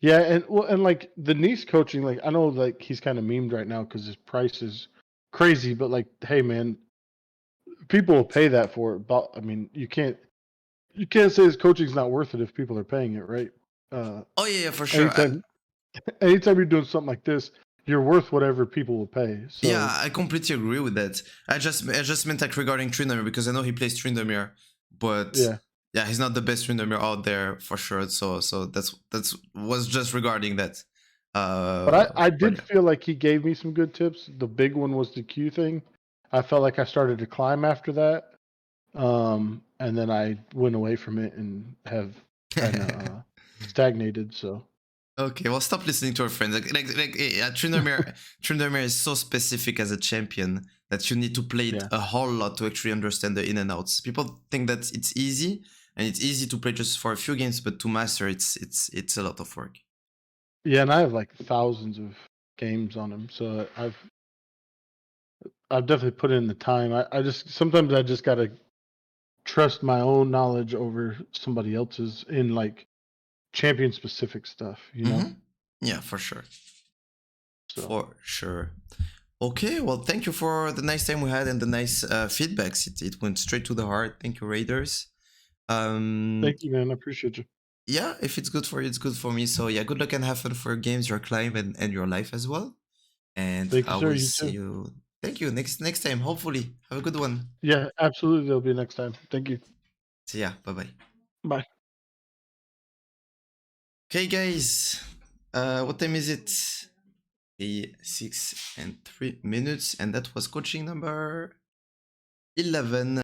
[SPEAKER 2] yeah, and like the Nice coaching, like I know like he's kind of memed right now because his price is crazy, but like, hey man, people will pay that for it. But I mean, you can't say his coaching's not worth it if people are paying it, right? Uh,
[SPEAKER 1] Oh yeah, for sure.
[SPEAKER 2] anytime anytime you're doing something like this, you're worth whatever people will pay.
[SPEAKER 1] Yeah,
[SPEAKER 2] So
[SPEAKER 1] I completely agree with that. I just meant like regarding Trynda because I know he plays Trynda, but
[SPEAKER 2] yeah,
[SPEAKER 1] yeah, he's not the best Trynda out there for sure. So that's was just regarding that.
[SPEAKER 2] but
[SPEAKER 1] Uh,
[SPEAKER 2] I
[SPEAKER 1] but
[SPEAKER 2] did
[SPEAKER 1] yeah.
[SPEAKER 2] feel like he gave me some good tips. The big one was the Q thing. I felt like I started to climb after that. And then I went away from it and have kind of stagnated. So
[SPEAKER 1] Okay, well, stop listening to our friends. Trynda is so specific as a champion that you need to play it
[SPEAKER 2] yeah,
[SPEAKER 1] a whole lot to actually understand the in and outs. People think that it's easy and it's easy to play just for a few games, but to master it's a lot of work.
[SPEAKER 2] yeah, and I have like thousands of games on him, so I've definitely put in the time. I just sometimes I just gotta trust my own knowledge over somebody else's in like champion specific stuff,
[SPEAKER 1] Yeah, for sure.
[SPEAKER 2] So
[SPEAKER 1] For sure. Okay, well, thank you for the nice time we had and the nice feedbacks. It went straight to the heart. Thank you, Raiders. Um,
[SPEAKER 2] thank you, man. I appreciate you.
[SPEAKER 1] yeah, if it's good for you, it's good for me. So yeah, good luck and have fun for your games, your climb, and your life as well. And
[SPEAKER 2] Thank you,
[SPEAKER 1] I
[SPEAKER 2] sir.
[SPEAKER 1] will
[SPEAKER 2] You
[SPEAKER 1] see
[SPEAKER 2] too.
[SPEAKER 1] you. Thank you. Next time, hopefully. Have a good one.
[SPEAKER 2] Yeah, absolutely. There'll be next time. Thank you.
[SPEAKER 1] See ya. Bye bye.
[SPEAKER 2] Bye.
[SPEAKER 1] Okay, guys. What time is it? 6 and 3 minutes, and that was coaching number 11.